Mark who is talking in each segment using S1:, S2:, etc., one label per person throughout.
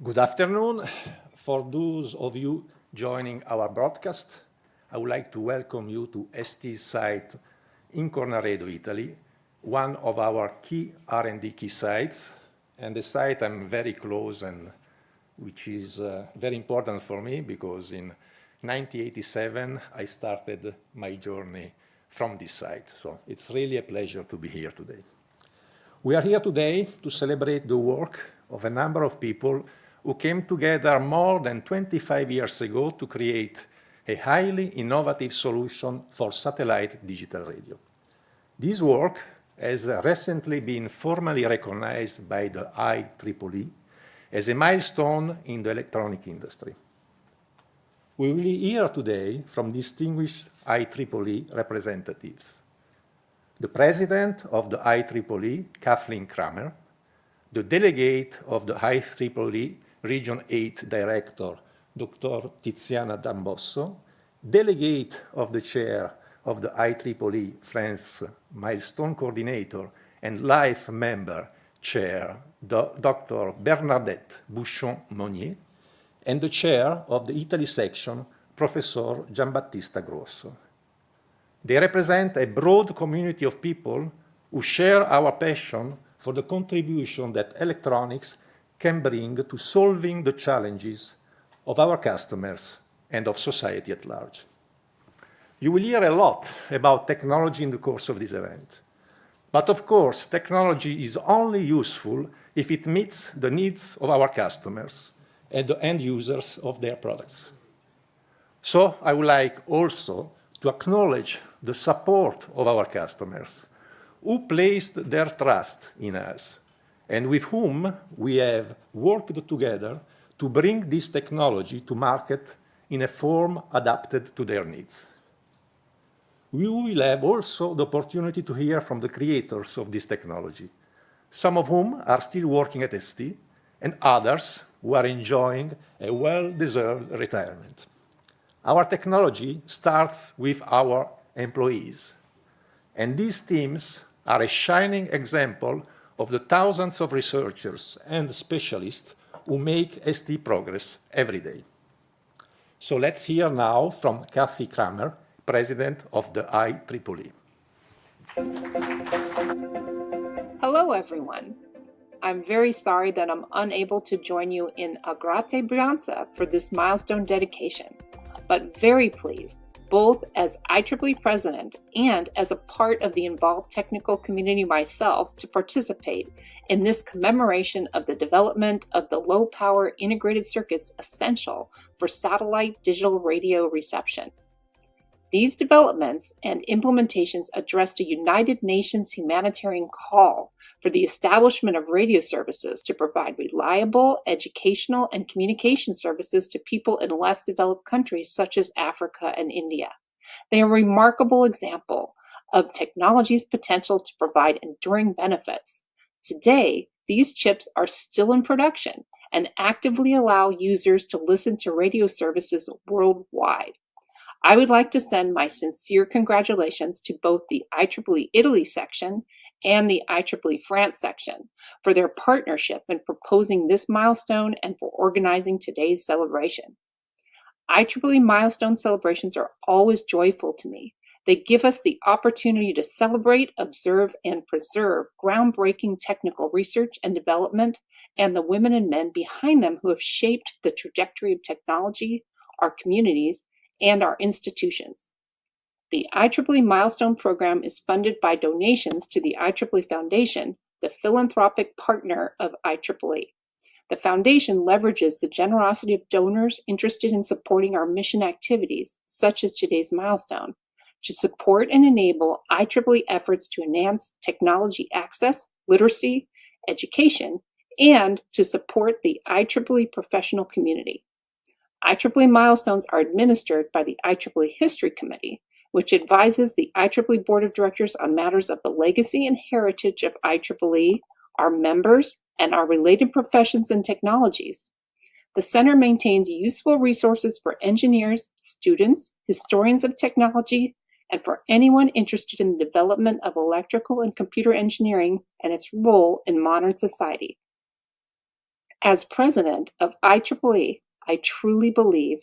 S1: Good afternoon. For those of you joining our broadcast, I would like to welcome you to ST's site in Cornaredo, Italy, one of our key R&D key sites, and the site I'm very close and which is very important for me because in 1987 I started my journey from this site. So it's really a pleasure to be here today. We are here today to celebrate the work of a number of people who came together more than 25 years ago to create a highly innovative solution for satellite digital radio. This work has recently been formally recognized by the IEEE as a milestone in the electronic industry. We will hear today from distinguished IEEE representatives. The president of the IEEE, Kathleen Kramer, the delegate of the IEEE Region 8 Director, Dr. Tiziana Dambosso, delegate of the chair of the IEEE France Milestone Coordinator and life member chair, Dr. Bernadette Bouchon-Monnier, and the chair of the Italy section, Professor Giambattista Grosso. They represent a broad community of people who share our passion for the contribution that electronics can bring to solving the challenges of our customers and of society at large. You will hear a lot about technology in the course of this event. But of course, technology is only useful if it meets the needs of our customers and the end users of their products. So I would like also to acknowledge the support of our customers who placed their trust in us and with whom we have worked together to bring this technology to market in a form adapted to their needs. We will have also the opportunity to hear from the creators of this technology, some of whom are still working at ST and others who are enjoying a well-deserved retirement. Our technology starts with our employees, and these teams are a shining example of the thousands of researchers and specialists who make ST progress every day. So let's hear now from Kathy Kramer, President of the IEEE.
S2: Hello, everyone. I'm very sorry that I'm unable to join you in Agrate Brianza for this milestone dedication, but very pleased, both as IEEE President and as a part of the involved technical community myself, to participate in this commemoration of the development of the low-power integrated circuits essential for satellite digital radio reception. These developments and implementations addressed a United Nations humanitarian call for the establishment of radio services to provide reliable educational and communication services to people in less developed countries such as Africa and India. They are a remarkable example of technology's potential to provide enduring benefits. Today, these chips are still in production and actively allow users to listen to radio services worldwide. I would like to send my sincere congratulations to both the IEEE Italy section and the IEEE France section for their partnership in proposing this milestone and for organizing today's celebration. IEEE milestone celebrations are always joyful to me. They give us the opportunity to celebrate, observe, and preserve groundbreaking technical research and development and the women and men behind them who have shaped the trajectory of technology, our communities, and our institutions. The IEEE Milestone Program is funded by donations to the IEEE Foundation, the philanthropic partner of IEEE. The Foundation leverages the generosity of donors interested in supporting our mission activities, such as today's milestone, to support and enable IEEE efforts to enhance technology access, literacy, education, and to support the IEEE professional community. IEEE milestones are administered by the IEEE History Committee, which advises the IEEE Board of Directors on matters of the legacy and heritage of IEEE, our members, and our related professions and technologies. The Center maintains useful resources for engineers, students, historians of technology, and for anyone interested in the development of electrical and computer engineering and its role in modern society. As president of IEEE, I truly believe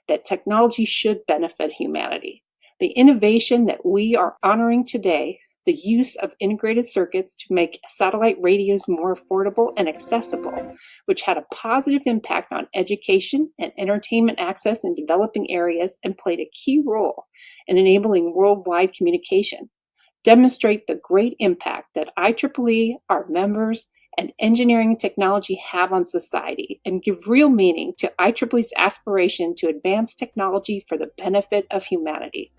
S2: that technology should benefit humanity. The innovation that we are honoring today, the use of integrated circuits to make satellite radios more affordable and accessible, which had a positive impact on education and entertainment access in developing areas and played a key role in enabling worldwide communication, demonstrate the great impact that IEEE, our members, and engineering and technology have on society, and give real meaning to IEEE's aspiration to advance technology for the benefit of humanity.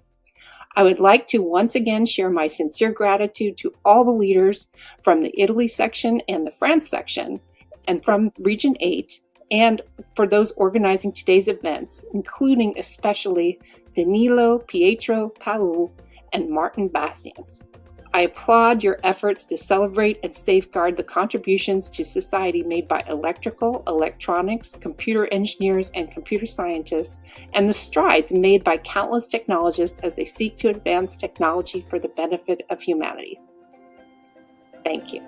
S2: I would like to once again share my sincere gratitude to all the leaders from the Italy section and the France section, and from Region 8, and for those organizing today's events, including especially Danilo, Pietro, Paul, and Martin Bastians. I applaud your efforts to celebrate and safeguard the contributions to society made by electrical, electronics, computer engineers, and computer scientists, and the strides made by countless technologists as they seek to advance technology for the benefit of humanity. Thank you.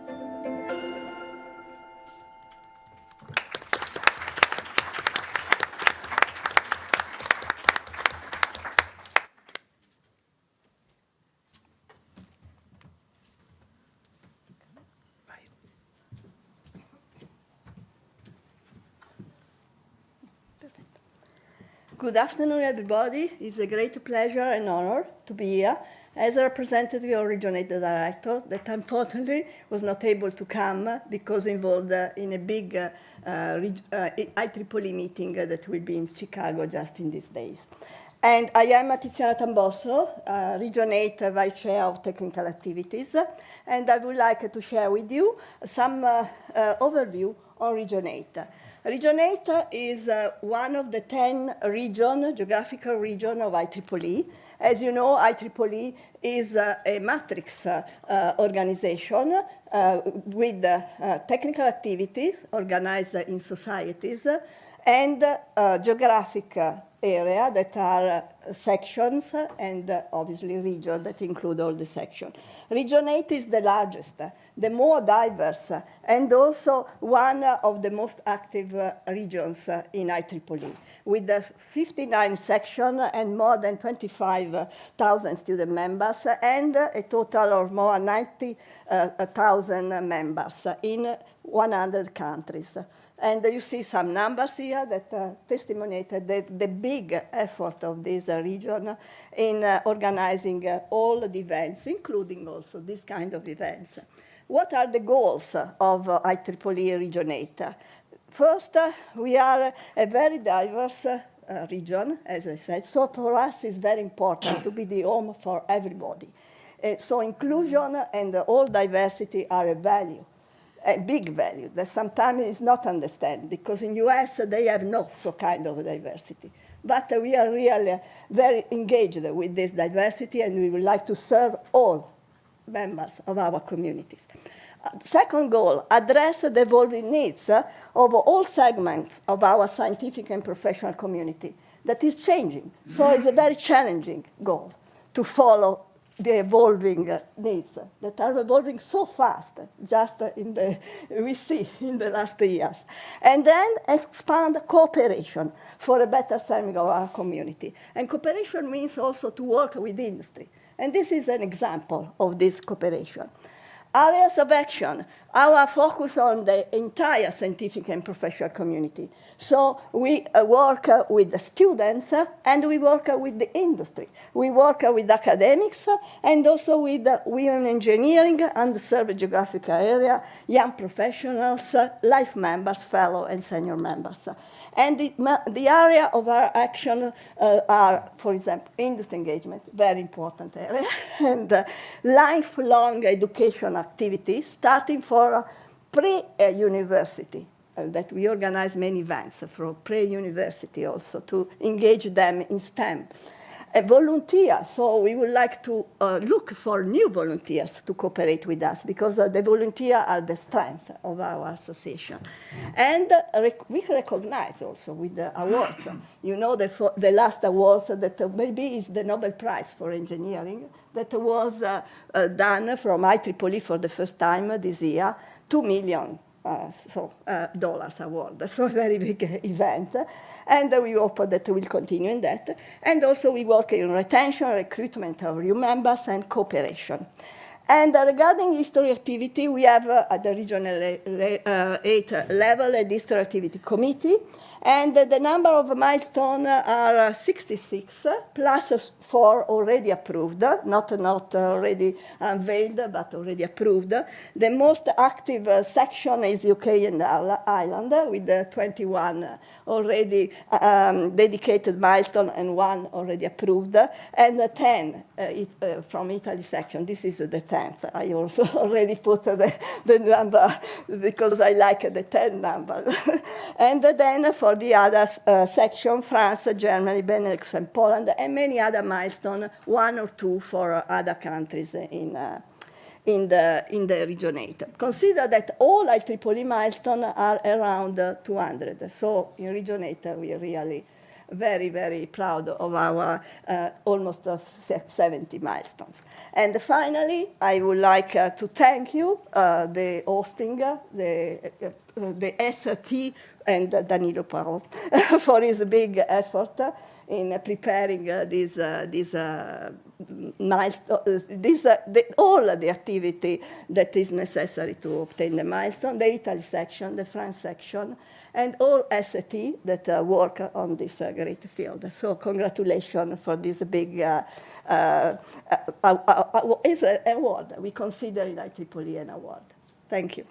S3: Good afternoon, everybody. It's a great pleasure and honor to be here as a representative of Regionated Director that unfortunately was not able to come because involved in a big IEEE meeting that will be in Chicago just in these days. And I am Tiziana Tambosso, Region 8 Vice Chair of Technical Activities, and I would like to share with you some overview on Region 8. Region 8 is one of the 10 geographical regions of IEEE. As you know, IEEE is a matrix organization with technical activities organized in societies and geographic area that are sections and obviously region that include all the sections. Region 8 is the largest, the more diverse, and also one of the most active regions in IEEE, with 59 sections and more than 25,000 student members and a total of more than 90,000 members in 100 countries. And you see some numbers here that testimoniate the big effort of this region in organizing all the events, including also this kind of events. What are the goals of IEEE Region 8? First, we are a very diverse region, as I said, so for us it's very important to be the home for everybody. So inclusion and all diversity are a value. A big value that sometimes is not understood, because in US they have no so kind of diversity. But we are really very engaged with this diversity, and we would like to serve all members of our communities. Second goal, address the evolving needs of all segments of our scientific and professional community that is changing. So it's a very challenging goal to follow the evolving needs that are evolving so fast, we see in the last years. And then expand cooperation for a better serving of our community. And cooperation means also to work with industry. And this is an example of this cooperation. Areas of action, our focus on the entire scientific and professional community. So we work with the students and we work with the industry. We work with academics and also with women engineering, underserved geographical area, young professionals, life members, fellow and senior members. And the area of our action are, for example, industry engagement, very important area, and lifelong education activities, starting for pre-university, that we organize many events for pre-university also to engage them in STEM. Volunteer, so we would like to look for new volunteers to cooperate with us, because the volunteers are the strength of our association. And we recognize also with the awards. You know, the last awards that maybe is the Nobel Prize for Engineering that was done from IEEE for the first time this year, $2 million dollars award. So a very big event. And we hope that we'll continue in that. And also we work in retention, recruitment of new members, and cooperation. And regarding history activity, we have at the regional 8 level a history activity committee. And the number of milestones are 66, plus 4 already approved, not already unveiled, but already approved. The most active section is UK and Ireland, with 21 already dedicated milestones and 1 already approved, and 10 from Italy section. This is the 10th. I also already put the number because I like the 10 number. And then for the other section, France, Germany, Benelux, and Poland, and many other milestones, 1 or 2 for other countries in the region 8. Consider that all IEEE milestones are around 200. So in region 8, we are really very, very proud of our almost 70 milestones. And finally, I would like to thank you, the hosting, the ST, and Danilo Parot for his big effort in preparing all the activity that is necessary to obtain the milestone, the Italy section, the France section, and all ST that work on this great field. So congratulations for this big is an award. We consider it IEEE an award. Thank you.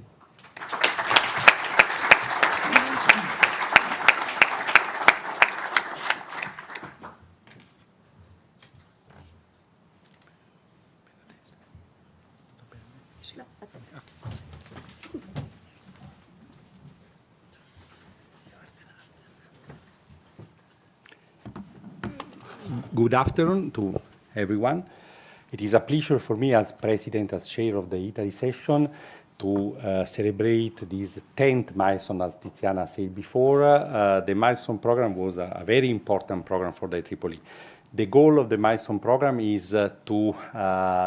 S4: Good afternoon to everyone. It is a pleasure for me as president, as chair of the Italy session, to celebrate this 10th milestone, as Tiziana said before. The milestone program was a very important program for the IEEE. The goal of the milestone program is to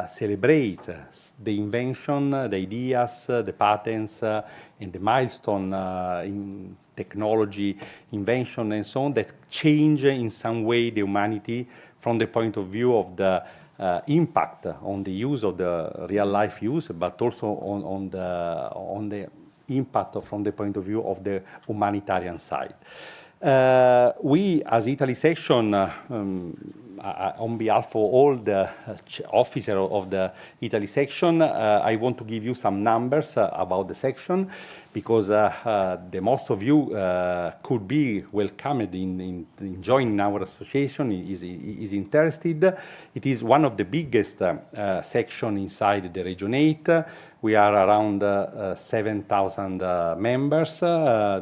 S4: celebrate the invention, the ideas, the patents, and the milestone in technology, invention, and so on that change in some way the humanity from the point of view of the impact on the use of the real-life use, but also on the impact from the point of view of the humanitarian side. We, as Italy section, on behalf of all the officers of the Italy section, I want to give you some numbers about the section, because the most of you could be welcomed in joining our association, is interested. It is one of the biggest section inside the Region 8. We are around 7,000 members.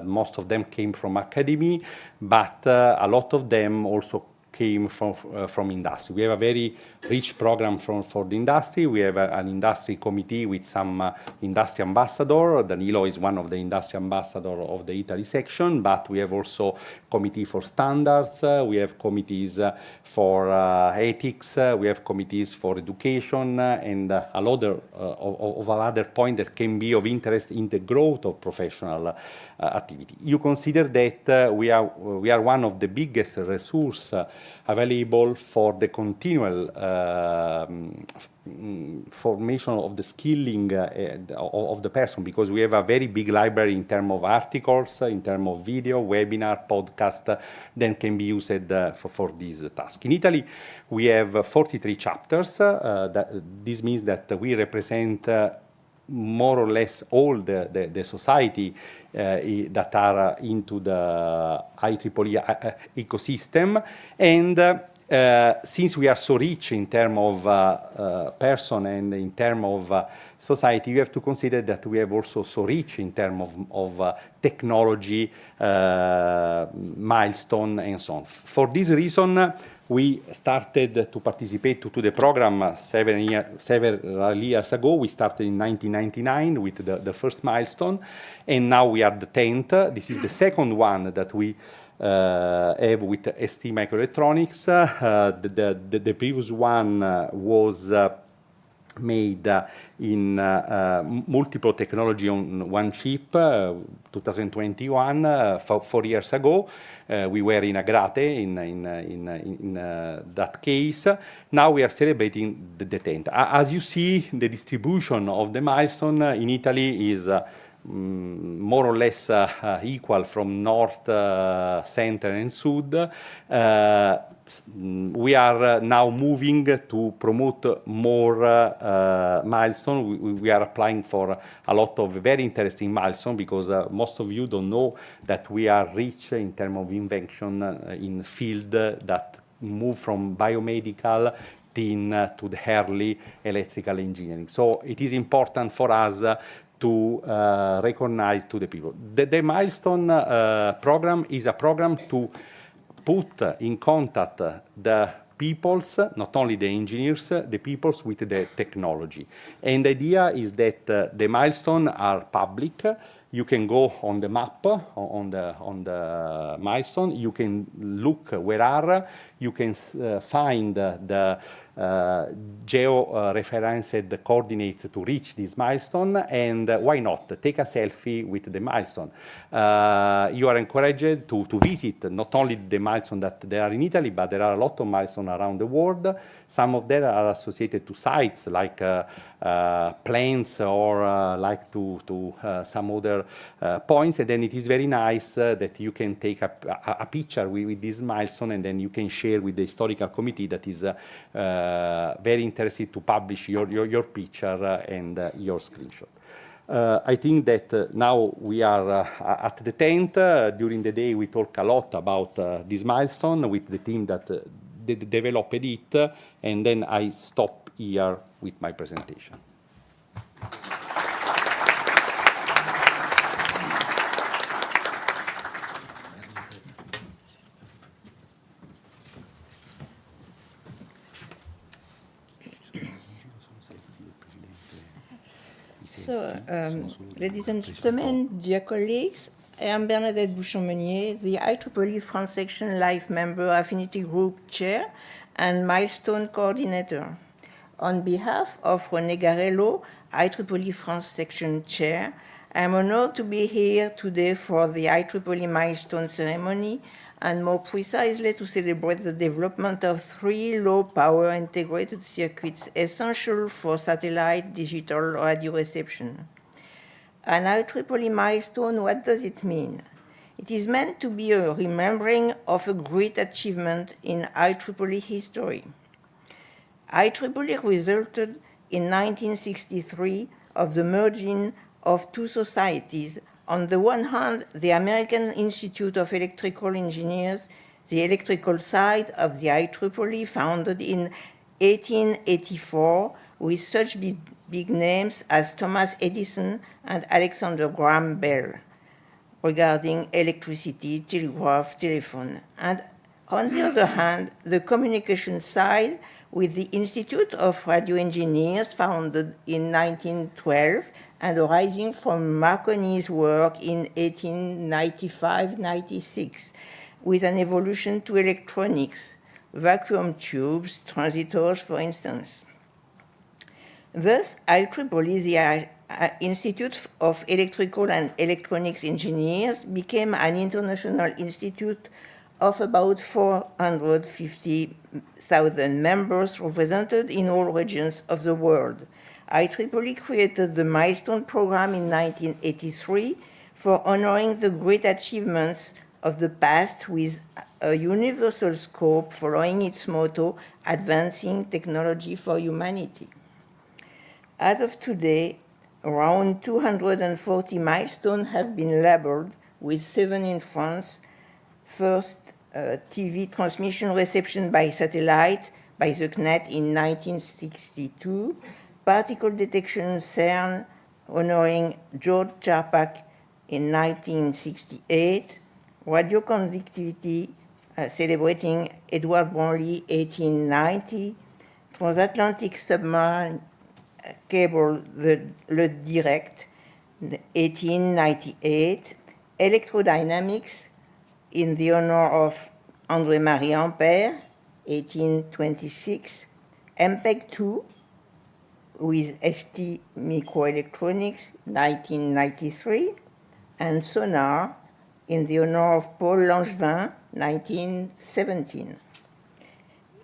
S4: Most of them came from academy, but a lot of them also came from industry. We have a very rich program for the industry. We have an industry committee with some industry ambassador. Danilo is one of the industry ambassador of the Italy section, but we have also committee for standards. We have committees for ethics. We have committees for education, and a lot of other points that can be of interest in the growth of professional activity. You consider that we are one of the biggest resources available for the continual formation of the skilling of the person, because we have a very big library in terms of articles, in terms of video, webinar, podcast, that can be used for this task. In Italy, we have 43 chapters. This means that we represent more or less all the society that are into the IEEE ecosystem. And since we are so rich in terms of person and in terms of society, you have to consider that we have also so rich in terms of technology, milestone, and so on. For this reason, we started to participate to the program several years ago. We started in 1999 with the first milestone, and now we are the 10th. This is the second one that we have with STMicroelectronics. The previous one was made in multiple technology on one chip, 2021, 4 years ago. We were in Agrate in that case. Now we are celebrating the 10th. As you see, the distribution of the milestone in Italy is more or less equal from north, center, and south. We are now moving to promote more milestones. We are applying for a lot of very interesting milestones because most of you don't know that we are rich in terms of invention in field that move from biomedical to the early electrical engineering. So it is important for us to recognize to the people. The milestone program is a program to put in contact the peoples, not only the engineers, the peoples with the technology. And the idea is that the milestones are public. You can go on the map, on the milestone. You can look where are. You can find the geo-referenced coordinates to reach this milestone, and why not take a selfie with the milestone. You are encouraged to visit not only the milestone that there are in Italy, but there are a lot of milestones around the world. Some of them are associated to sites like planes or like to some other points, and then it is very nice that you can take a picture with this milestone, and then you can share with the historical committee that is very interested to publish your picture and your screenshot. I think that now we are at the 10th. During the day, we talk a lot about this milestone with the team that developed it, and then I stop here with my presentation.
S5: So, ladies and gentlemen, dear colleagues, I am Bernadette Bouchon-Meunier, the IEEE France Section Life Member Affinity Group Chair and Milestone Coordinator. On behalf of René Garello, IEEE France Section Chair, I am honored to be here today for the IEEE Milestone Ceremony, and more precisely to celebrate the development of 3 low-power integrated circuits essential for satellite digital radio reception. An IEEE milestone, what does it mean? It is meant to be a remembering of a great achievement in IEEE history. IEEE resulted in 1963 of the merging of 2 societies. On the one hand, the American Institute of Electrical Engineers, the electrical side of the IEEE, founded in 1884 with such big names as Thomas Edison and Alexander Graham Bell regarding electricity, telegraph, telephone. And on the other hand, the communication side with the Institute of Radio Engineers, founded in 1912 and arising from Marconi's work in 1895-96, with an evolution to electronics, vacuum tubes, transistors, for instance. Thus, IEEE, the Institute of Electrical and Electronics Engineers, became an international institute of about 450,000 members represented in all regions of the world. IEEE created the Milestone Program in 1983 for honoring the great achievements of the past with a universal scope following its motto, Advancing Technology for Humanity. As of today, around 240 milestones have been labeled, with 7 in France. First, TV transmission reception by satellite by the CNET in 1962, particle detection CERN honoring George Charpak in 1968, radio conductivity celebrating Edward Brownlee 1890, transatlantic submarine cable Le Direct 1898, electrodynamics in the honor of André-Marie Ampère, 1826, MPEG-2, with STMicroelectronics 1993, and Sonar in the honor of Paul Langevin 1917.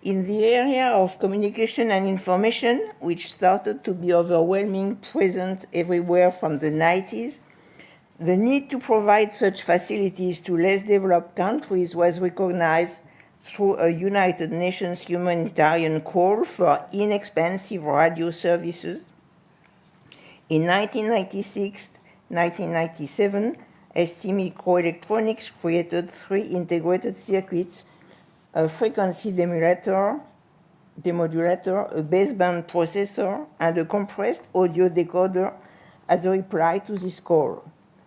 S5: In the area of communication and information, which started to be overwhelming, present everywhere from the 90s, the need to provide such facilities to less developed countries was recognized through a United Nations humanitarian call for inexpensive radio services. In 1996-1997, STMicroelectronics created 3 integrated circuits: a frequency demodulator, a baseband processor, and a compressed audio decoder as a reply to this call.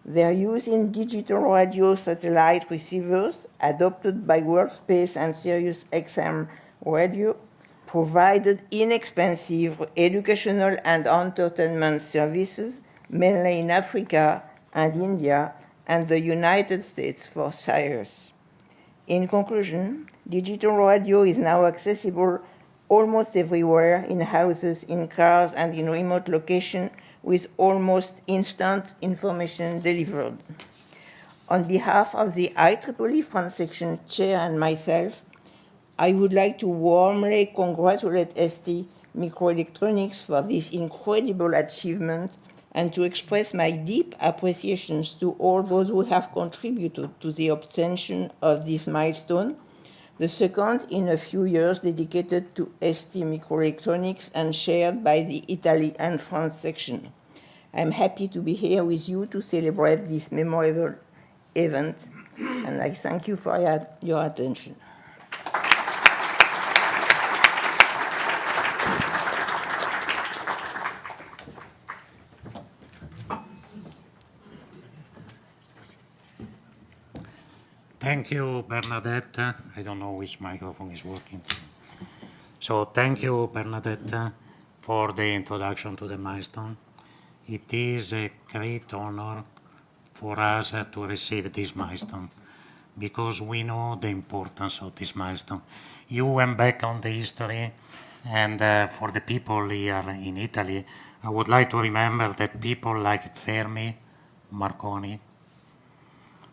S5: Their use in digital radio satellite receivers adopted by World Space and Sirius XM Radio provided inexpensive educational and entertainment services, mainly in Africa and India and the United States for Sirius. In conclusion, digital radio is now accessible almost everywhere, in houses, in cars, and in remote locations, with almost instant information delivered. On behalf of the IEEE France Section Chair and myself, I would like to warmly congratulate STMicroelectronics for this incredible achievement and to express my deep appreciations to all those who have contributed to the obtention of this milestone, the second in a few years dedicated to STMicroelectronics and shared by the Italy and France section. I'm happy to be here with you to celebrate this memorable event, and I thank you for your attention.
S6: Thank you, Bernadette. I don't know which microphone is working. So thank you, Bernadette, for the introduction to the milestone. It is a great honor for us to receive this milestone because we know the importance of this milestone. You went back on the history, and for the people here in Italy, I would like to remember that people like Fermi, Marconi,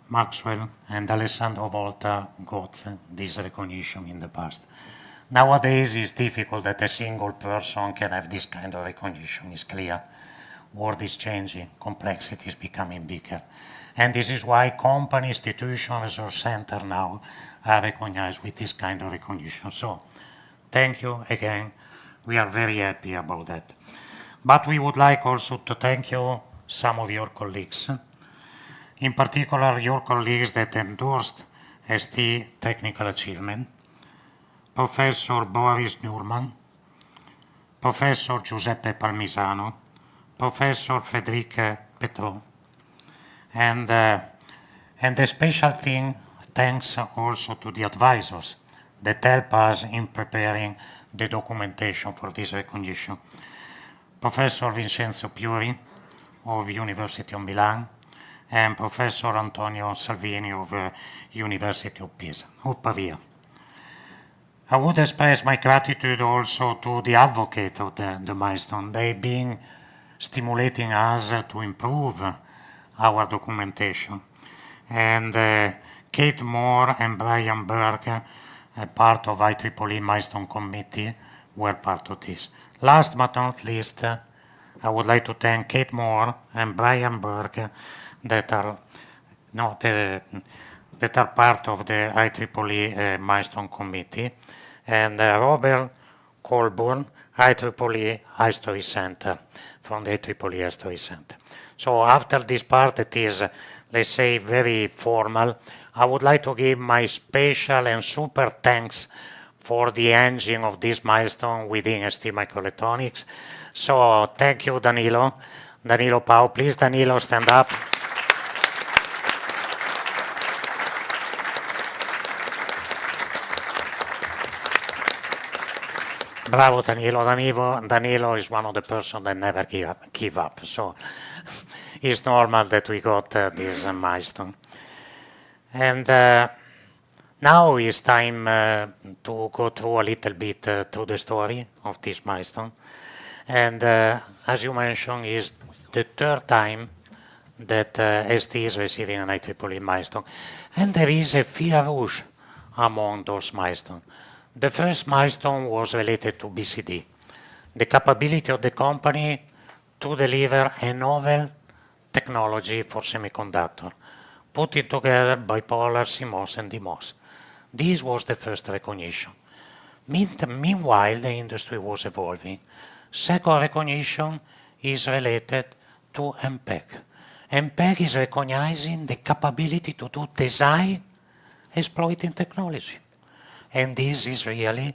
S6: Maxwell, and Alessandro Volta got this recognition in the past. Nowadays, it's difficult that a single person can have this kind of recognition. It's clear. World is changing, complexity is becoming bigger. And this is why company, institutions, research center now are recognized with this kind of recognition. So, thank you again. We are very happy about that. But we would like also to thank you, some of your colleagues. In particular, your colleagues that endorsed ST technical achievement, Professor Boris Nurman, Professor Giuseppe Palmisano, Professor Federica Petrò, and a special thanks also to the advisors that help us in preparing the documentation for this recognition. Professor Vincenzo Piuri of University of Milan, and Professor Antonio Salvini of University of Pavia. I would express my gratitude also to the advocate of the milestone. They've been stimulating us to improve our documentation. And Kate Moore and Brian Berg, part of IEEE Milestone Committee, were part of this. Last but not least, I would like to thank Kate Moore and Brian Berg that are part of the IEEE Milestone Committee, and Robert Colburn, IEEE History Center, from the IEEE History Center. So after this part, it is, let's say, very formal. I would like to give my special and super thanks for the engine of this milestone within STMicroelectronics. So thank you, Danilo. Danilo Pau, please, Danilo, stand up. Bravo, Danilo. Danilo is one of the persons that never give up. So it's normal that we got this milestone. And now it's time to go through a little bit through the story of this milestone. And as you mentioned, is the third time that ST is receiving an IEEE milestone. And there is a fil rouge among those milestones. The first milestone was related to BCD, the capability of the company to deliver a novel technology for semiconductor, putting together bipolar CMOS and DMOS. This was the first recognition. Meanwhile, the industry was evolving. Second recognition is related to MPEG. MPEG is recognizing the capability to do design exploiting technology. And this is really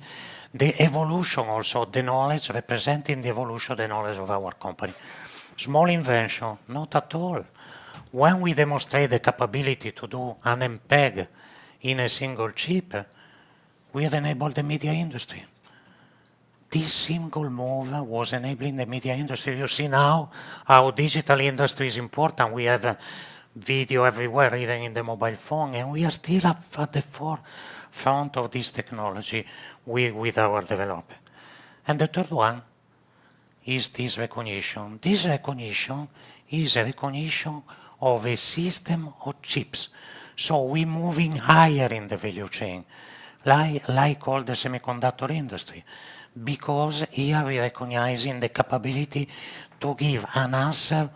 S6: the evolution also, the knowledge, representing the evolution of the knowledge of our company. Small invention, not at all. When we demonstrate the capability to do an MPEG in a single chip, we have enabled the media industry. This single move was enabling the media industry. You see now how digital industry is important. We have video everywhere, even in the mobile phone, and we are still at the forefront of this technology with our development. And the third one is this recognition. This recognition is a recognition of a system of chips. So we're moving higher in the value chain, like all the semiconductor industry, because here we are recognizing the capability to give an answer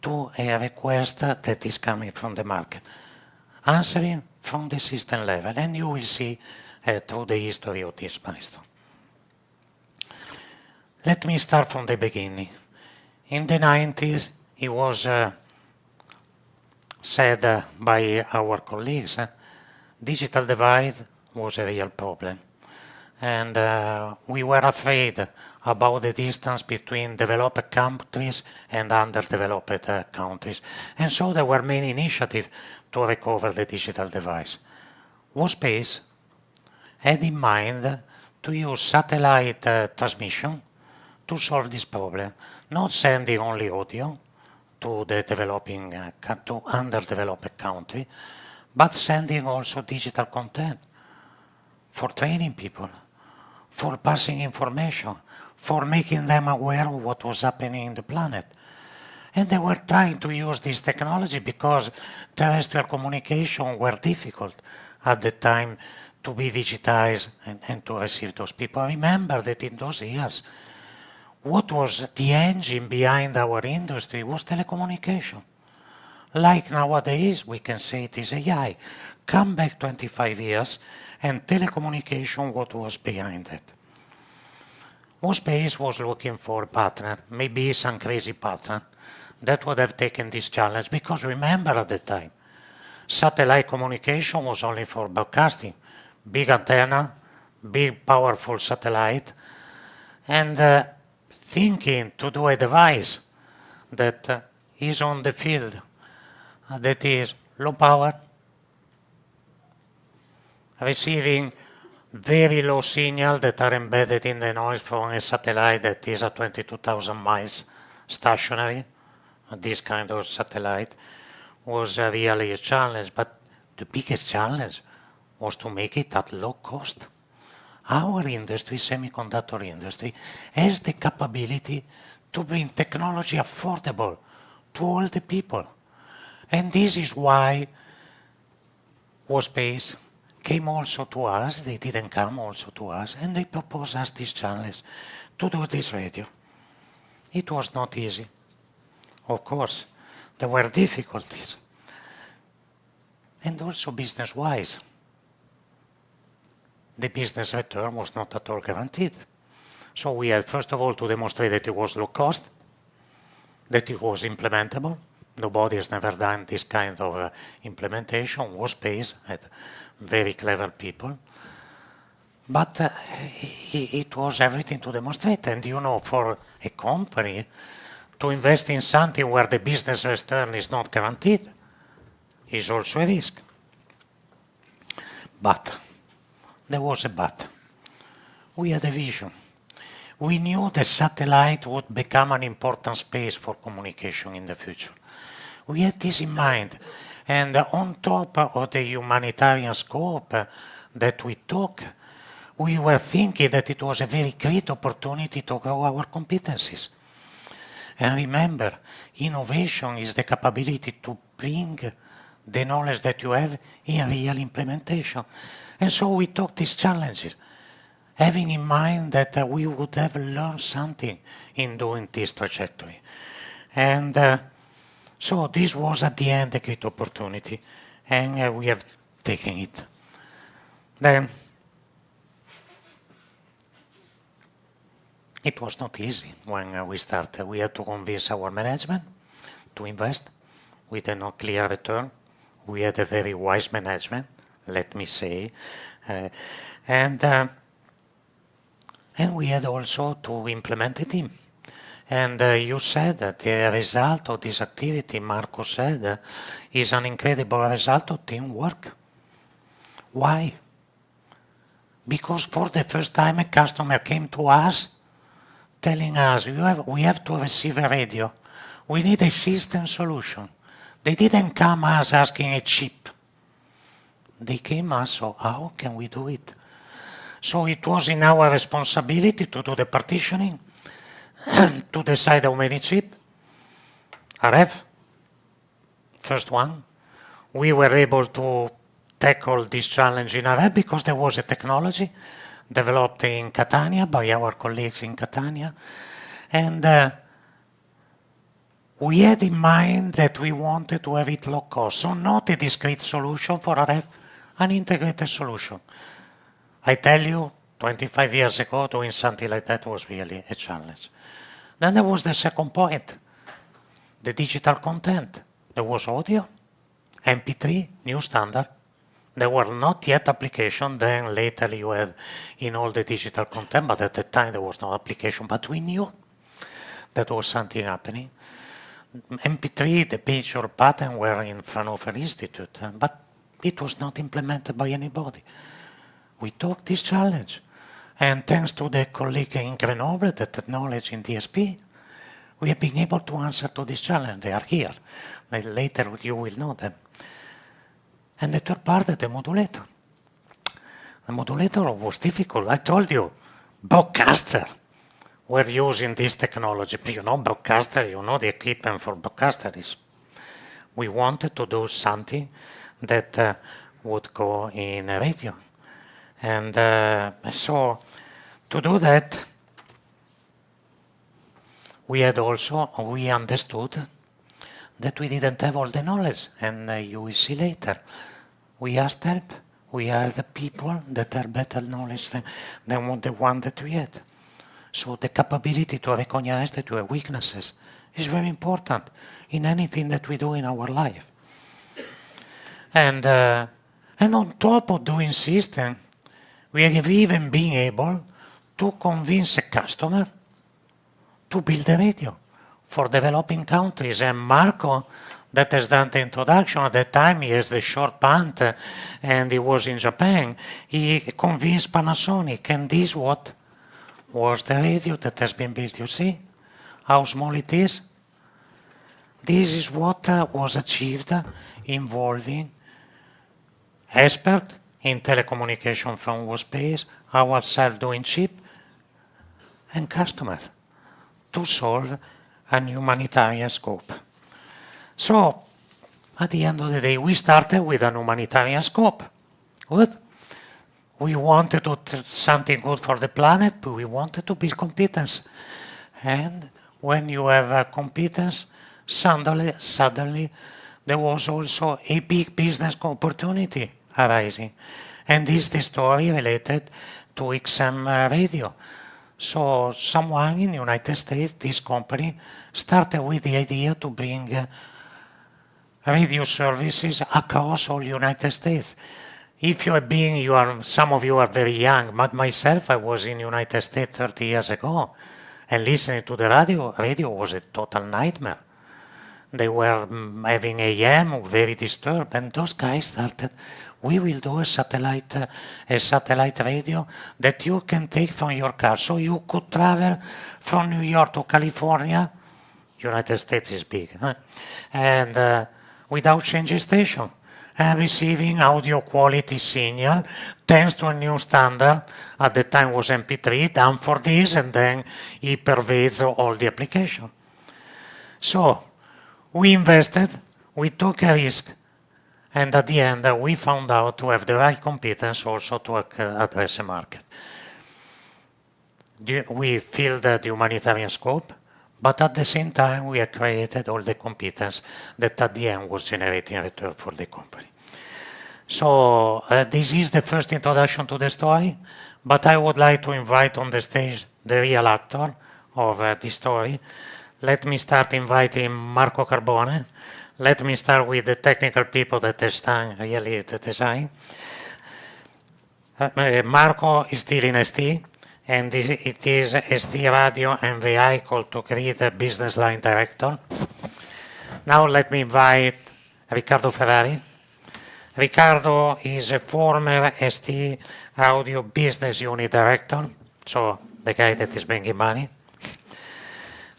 S6: to a request that is coming from the market, answering from the system level, and you will see through the history of this milestone. Let me start from the beginning. In the 90s, it was said by our colleagues, digital divide was a real problem. And we were afraid about the distance between developed countries and underdeveloped countries. And so there were many initiatives to recover the digital divide. WOSpace had in mind to use satellite transmission to solve this problem, not sending only audio to the developing, to underdeveloped country, but sending also digital content for training people, for passing information, for making them aware of what was happening in the planet. And they were trying to use this technology because terrestrial communication were difficult at the time to be digitized and to receive those people. Remember that in those years, what was the engine behind our industry was telecommunication. Like nowadays, we can say it is AI. Come back 25 years, and telecommunication, what was behind it? WOSpace was looking for a partner, maybe some crazy partner, that would have taken this challenge, because remember at the time, satellite communication was only for broadcasting, big antenna, big powerful satellite, and thinking to do a device that is on the field, that is low power, receiving very low signal that are embedded in the noise from a satellite that is at 22,000 miles stationary. This kind of satellite was really a challenge, but the biggest challenge was to make it at low cost. Our industry, semiconductor industry, has the capability to bring technology affordable to all the people. And this is why WOSpace came also to us. They didn't come also to us, and they proposed us this challenge to do this radio. It was not easy. Of course, there were difficulties. And also business-wise, the business return was not at all guaranteed. So we had, first of all, to demonstrate that it was low cost, that it was implementable. Nobody has never done this kind of implementation. WOSpace had very clever people. But it was everything to demonstrate. And you know, for a company to invest in something where the business return is not guaranteed is also a risk. But there was a but. We had a vision. We knew the satellite would become an important space for communication in the future. We had this in mind. And on top of the humanitarian scope that we took, we were thinking that it was a very great opportunity to grow our competencies. And remember, innovation is the capability to bring the knowledge that you have in real implementation. And so we took these challenges, having in mind that we would have learned something in doing this trajectory. And so this was at the end a great opportunity, and we have taken it. Then, it was not easy when we started. We had to convince our management to invest with a not clear return. We had a very wise management, let me say. And we had also to implement the team. And you said that the result of this activity, Marco said, is an incredible result of teamwork. Why? Because for the first time a customer came to us telling us, we have to receive a radio. We need a system solution. They didn't come us asking a chip. They came us, so how can we do it? So it was in our responsibility to do the partitioning, to decide how many chips. RF, first one. We were able to tackle this challenge in RF because there was a technology developed in Catania by our colleagues in Catania. And we had in mind that we wanted to have it low cost, so not a discrete solution for RF, an integrated solution. I tell you, 25 years ago, doing something like that was really a challenge. Then there was the second point, the digital content. There was audio, MP3, new standard. There were not yet application, then later you had in all the digital content, but at the time there was no application, but we knew that was something happening. MP3, the picture pattern were in Fraunhofer Institute, but it was not implemented by anybody. We took this challenge, and thanks to the colleague in Grenoble, the technology in DSP, we have been able to answer to this challenge. They are here. Later you will know them. And the third part, the modulator. The modulator was difficult. I told you, broadcaster were using this technology. You know broadcaster, you know the equipment for broadcaster is. We wanted to do something that would go in a radio. And so to do that, we understood that we didn't have all the knowledge, and you will see later. We asked help. We are the people that are better knowledge than the one that we had. So the capability to recognize that we have weaknesses is very important in anything that we do in our life. And on top of doing system, we have even been able to convince a customer to build a radio for developing countries. And Marco, that has done the introduction, at that time he has the short pant and he was in Japan, he convinced Panasonic, and this what was the radio that has been built. You see how small it is? This is what was achieved involving expert in telecommunication from space, ourselves doing chip, and customer to solve a humanitarian scope. So, at the end of the day, we started with an humanitarian scope. Good. We wanted to do something good for the planet, but we wanted to build competence. And when you have competence, suddenly there was also a big business opportunity arising. And this is the story related to XM radio. So someone in the United States, this company, started with the idea to bring radio services across all United States. If you have been, some of you are very young, but myself, I was in the United States 30 years ago, and listening to the radio was a total nightmare. They were having AM, very disturbed, and those guys started, we will do a satellite radio that you can take from your car. So you could travel from New York to California, United States is big, huh? And without changing station. and receiving audio quality signal thanks to a new standard. At the time was MP3, done for this, and then it pervades all the application. So we invested, we took a risk, and at the end we found out to have the right competence also to address a market. We filled the humanitarian scope, but at the same time we have created all the competence that at the end was generating return for the company. So this is the first introduction to the story, but I would like to invite on the stage the real actor of this story. Let me start inviting Marco Carbone. Let me start with the technical people that have done really the design. Marco is still in ST, and it is ST Radio and Vehicle to create a business line director. Now let me invite Riccardo Ferrari. Riccardo is a former ST Audio business unit director, so the guy that is bringing money.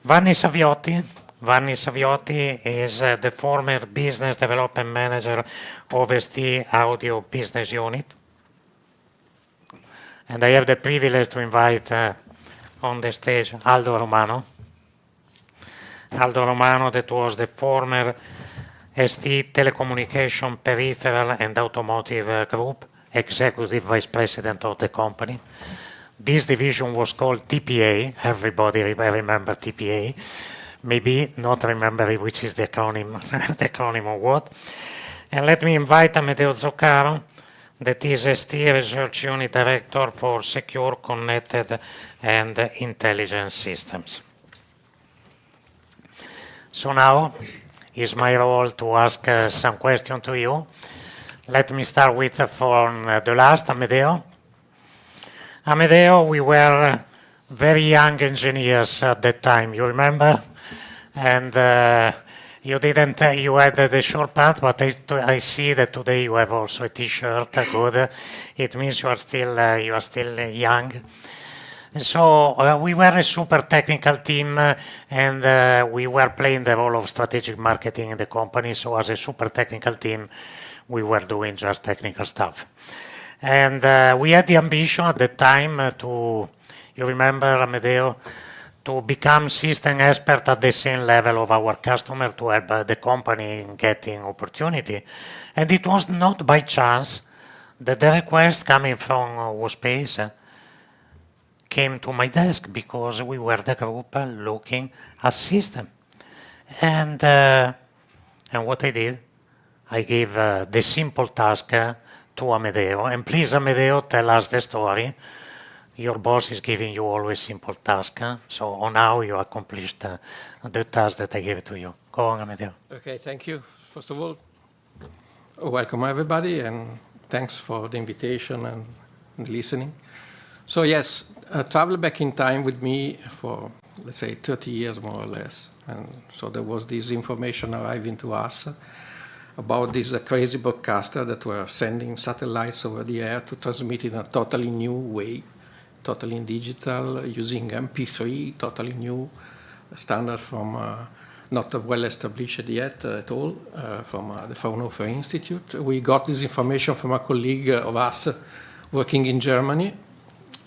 S6: Vanni Saviotti. Vanni Saviotti is the former business development manager of ST Audio business unit. And I have the privilege to invite on the stage Aldo Romano. Aldo Romano, that was the former ST Telecommunication Peripheral and Automotive Group, Executive Vice President of the company. This division was called TPA. Everybody remember TPA. Maybe not remember which is the acronym, the acronym of what. And let me invite Amedeo Zoccaro, that is ST Research Unit Director for Secure, Connected and Intelligent Systems. So now is my role to ask some questions to you. Let me start with from the last, Amedeo. Amedeo, we were very young engineers at that time, you remember? And you didn't, you had the short pants, but I see that today you have also a t-shirt, good. It means you are still young. And so we were a super technical team, and we were playing the role of strategic marketing in the company. So as a super technical team, we were doing just technical stuff. And we had the ambition at the time to, you remember, Amedeo, to become system expert at the same level of our customer to help the company in getting opportunity. And it was not by chance that the request coming from WSpace came to my desk, because we were the group looking at system. And what I did, I gave the simple task to Amedeo. And please, Amedeo, tell us the story. Your boss is giving you always simple tasks, so now you accomplished the task that I gave to you. Go on, Amedeo.
S1: Okay, thank you. First of all, welcome everybody, and thanks for the invitation and listening. So yes, travel back in time with me for, let's say, 30 years more or less. And so there was this information arriving to us about this crazy broadcaster that were sending satellites over the air to transmit in a totally new way, totally in digital, using MP3, totally new standard from not well established yet at all, from the Fraunhofer Institute. We got this information from a colleague of us working in Germany,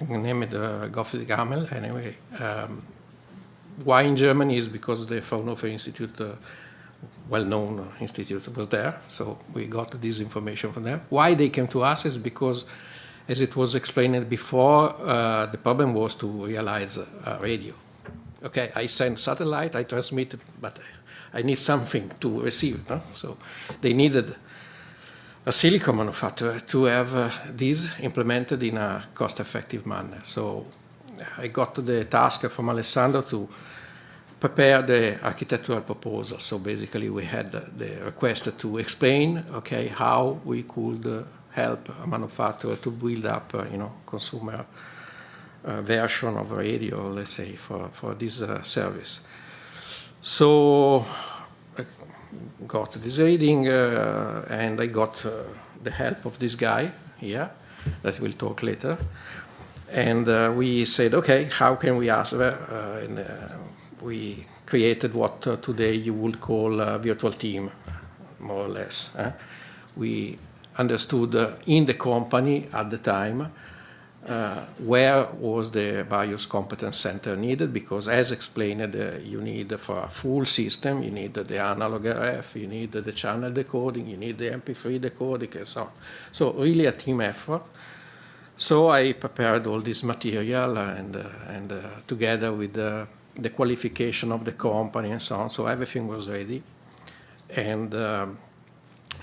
S1: named Gottfried Gammel. Anyway, why in Germany is because the Fraunhofer Institute, well-known institute, was there. So we got this information from them. Why they came to us is because, as it was explained before, the problem was to realize radio. Okay, I send satellite, I transmit, but I need something to receive. No? So they needed a silicon manufacturer to have this implemented in a cost-effective manner. So I got the task from Alessandro to prepare the architectural proposal. So basically we had the request to explain, okay, how we could help a manufacturer to build up, consumer version of radio, let's say, for this service. So I got this reading, and I got the help of this guy here, that we'll talk later. And we said, okay, how can we answer? And we created what today you would call a virtual team, more or less. we understood in the company at the time where was the various competence center needed, because as explained, you need for a full system, you need the analog RF, you need the channel decoding, you need the MP3 decoding, and so on. So really a team effort. So I prepared all this material and together with the qualification of the company and so on, so everything was ready. And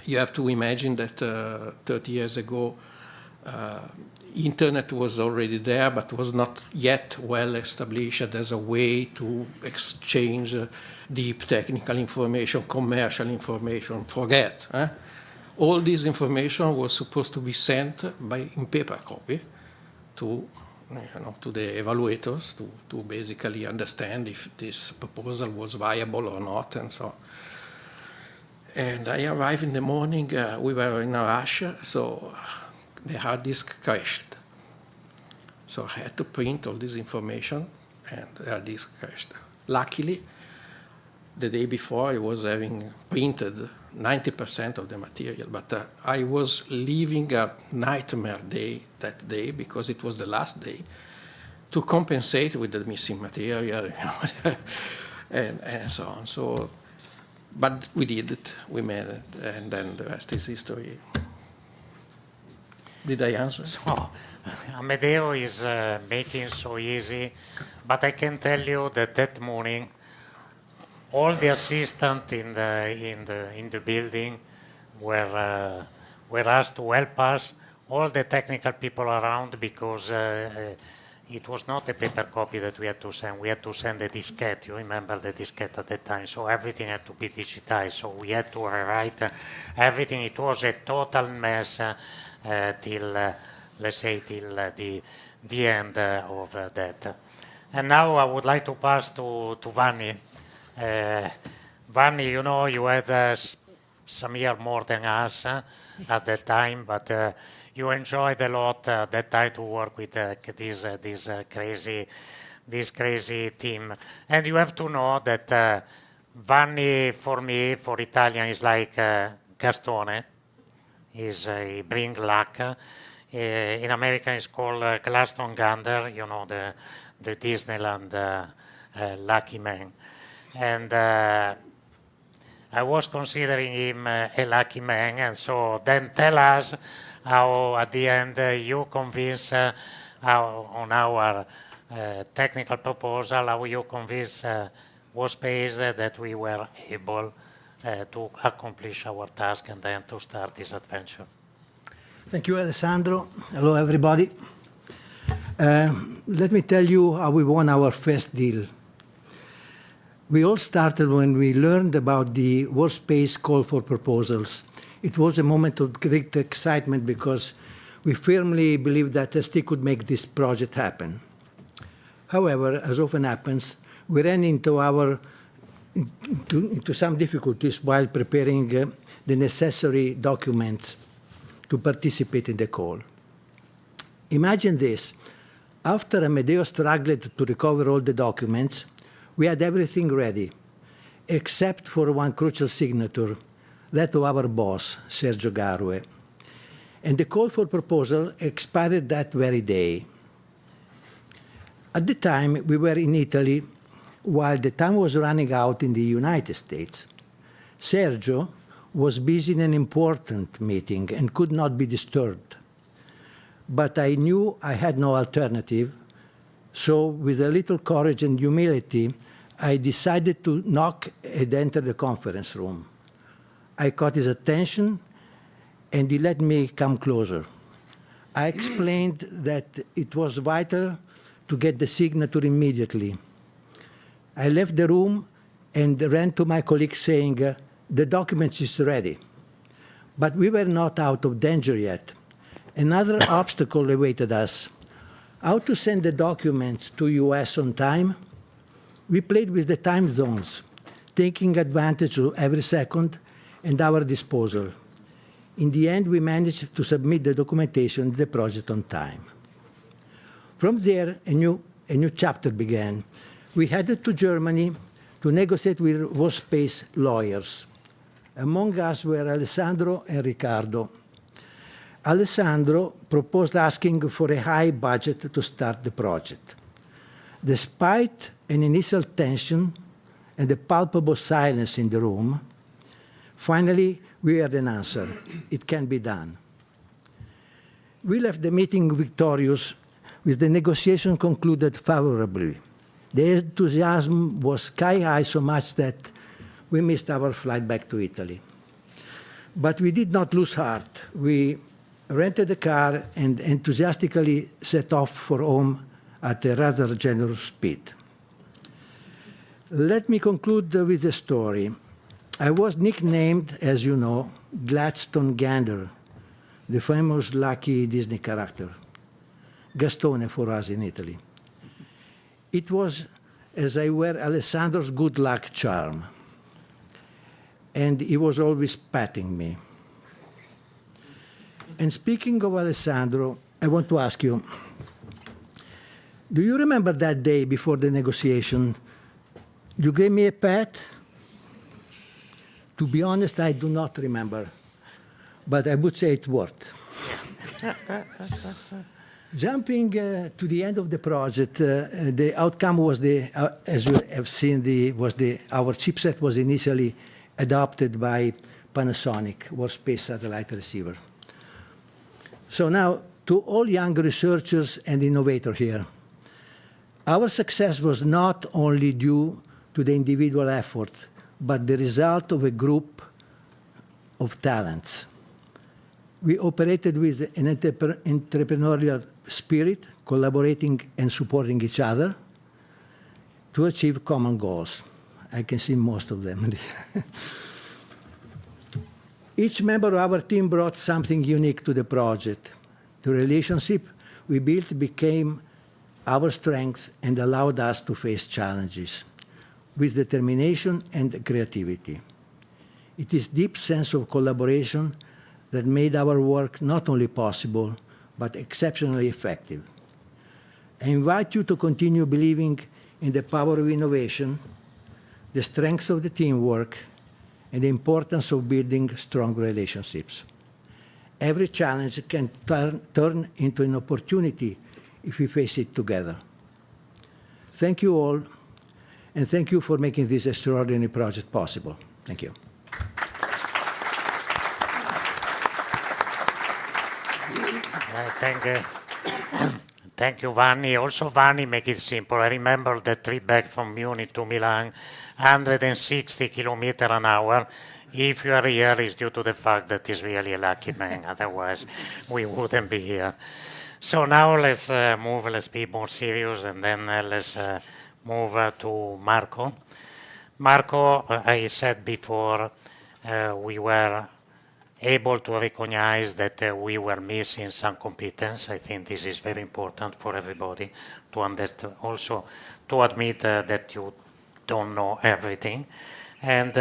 S1: you have to imagine that 30 years ago, Internet was already there, but was not yet well established as a way to exchange deep technical information, commercial information. Forget. All this information was supposed to be sent in paper copy to the evaluators to basically understand if this proposal was viable or not, and so on. And I arrived in the morning, we were in a rush, so the hard disk crashed. So I had to print all this information, and the hard disk crashed. Luckily, the day before I was having printed 90% of the material, but I was living a nightmare day that day because it was the last day to compensate with the missing material, and so on. So, but we did it, we made it, and then the rest is history. Did I answer?
S6: So, Amedeo is making so easy, but I can tell you that that morning, all the assistants in the building were asked to help us, all the technical people around, because it was not a paper copy that we had to send. We had to send a diskette. You remember the diskette at that time. So everything had to be digitized. So we had to rewrite everything. It was a total mess till, let's say, till the end of that. And now I would like to pass to Vanni. Vanni, you know, you had some year more than us at that time, but you enjoyed a lot that time to work with this crazy team. And you have to know that Vanni, for me, for Italian, is like cartone. He brings luck. In America, it's called Gladstone Gander, you know, the Disneyland lucky man. And I was considering him a lucky man, and so then tell us how at the end you convince on our technical proposal, how you convince WorldSpace that we were able to accomplish our task and then to start this adventure.
S7: Thank you, Alessandro. Hello, everybody. Let me tell you how we won our first deal. We all started when we learned about the WorldSpace call for proposals. It was a moment of great excitement because we firmly believed that ST could make this project happen. However, as often happens, we ran into some difficulties while preparing the necessary documents to participate in the call. Imagine this. After Amedeo struggled to recover all the documents, we had everything ready, except for one crucial signature, that of our boss, Sergio Garue. And the call for proposal expired that very day. At the time, we were in Italy, while the time was running out in the United States. Sergio was busy in an important meeting and could not be disturbed. But I knew I had no alternative, so with a little courage and humility, I decided to knock and enter the conference room. I caught his attention, and he let me come closer. I explained that it was vital to get the signature immediately. I left the room and ran to my colleague saying, the document is ready. But we were not out of danger yet. Another obstacle awaited us. How to send the documents to US on time? We played with the time zones, taking advantage of every second at our disposal. In the end, we managed to submit the documentation to the project on time. From there, a new chapter began. We headed to Germany to negotiate with WorldSpace lawyers. Among us were Alessandro and Riccardo. Alessandro proposed asking for a high budget to start the project. Despite an initial tension and a palpable silence in the room, finally we had an answer. It can be done. We left the meeting victorious, with the negotiation concluded favorably. The enthusiasm was sky high, so much that we missed our flight back to Italy. But we did not lose heart. We rented a car and enthusiastically set off for home at a rather generous speed. Let me conclude with a story. I was nicknamed, as you know, Gladstone Gander, the famous lucky Disney character, Gastone for us in Italy. It was as I wear Alessandro's good luck charm, and he was always patting me. And speaking of Alessandro, I want to ask you, do you remember that day before the negotiation? You gave me a pat? To be honest, I do not remember, but I would say it worked. Jumping to the end of the project, the outcome was as you have seen, our chipset was initially adopted by Panasonic, World Space Satellite Receiver. So now, to all young researchers and innovators here, our success was not only due to the individual effort, but the result of a group of talents. We operated with an entrepreneurial spirit, collaborating and supporting each other to achieve common goals. I can see most of them. Each member of our team brought something unique to the project. The relationship we built became our strengths and allowed us to face challenges with determination and creativity. It is deep sense of collaboration that made our work not only possible, but exceptionally effective. I invite you to continue believing in the power of innovation, the strengths of the teamwork, and the importance of building strong relationships. Every challenge can turn into an opportunity if we face it together. Thank you all, and thank you for making this extraordinary project possible. Thank you.
S6: Thank you, Vanni. Also, Vanni, make it simple. I remember the trip back from Munich to Milan, 160 kilometers an hour. If you are here, it's due to the fact that he's really a lucky man. Otherwise, we wouldn't be here. So now let's move, let's be more serious, and then let's move to Marco. Marco, I said before, we were able to recognize that we were missing some competence. I think this is very important for everybody to understand, also to admit that you don't know everything. And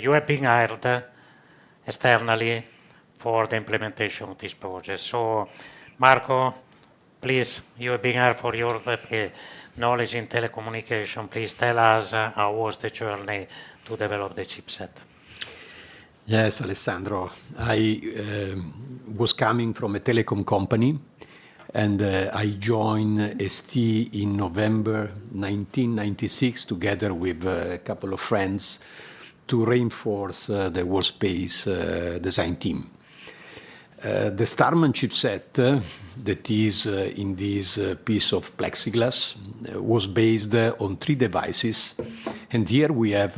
S6: you have been hired externally for the implementation of this project. So, Marco, please, you have been hired for your knowledge in telecommunication. Please tell us how was the journey to develop the chipset.
S8: Yes, Alessandro. I was coming from a telecom company, and I joined ST in November 1996 together with a couple of friends to reinforce the workspace design team. The Starman chipset that is in this piece of plexiglass was based on 3 devices, and here we have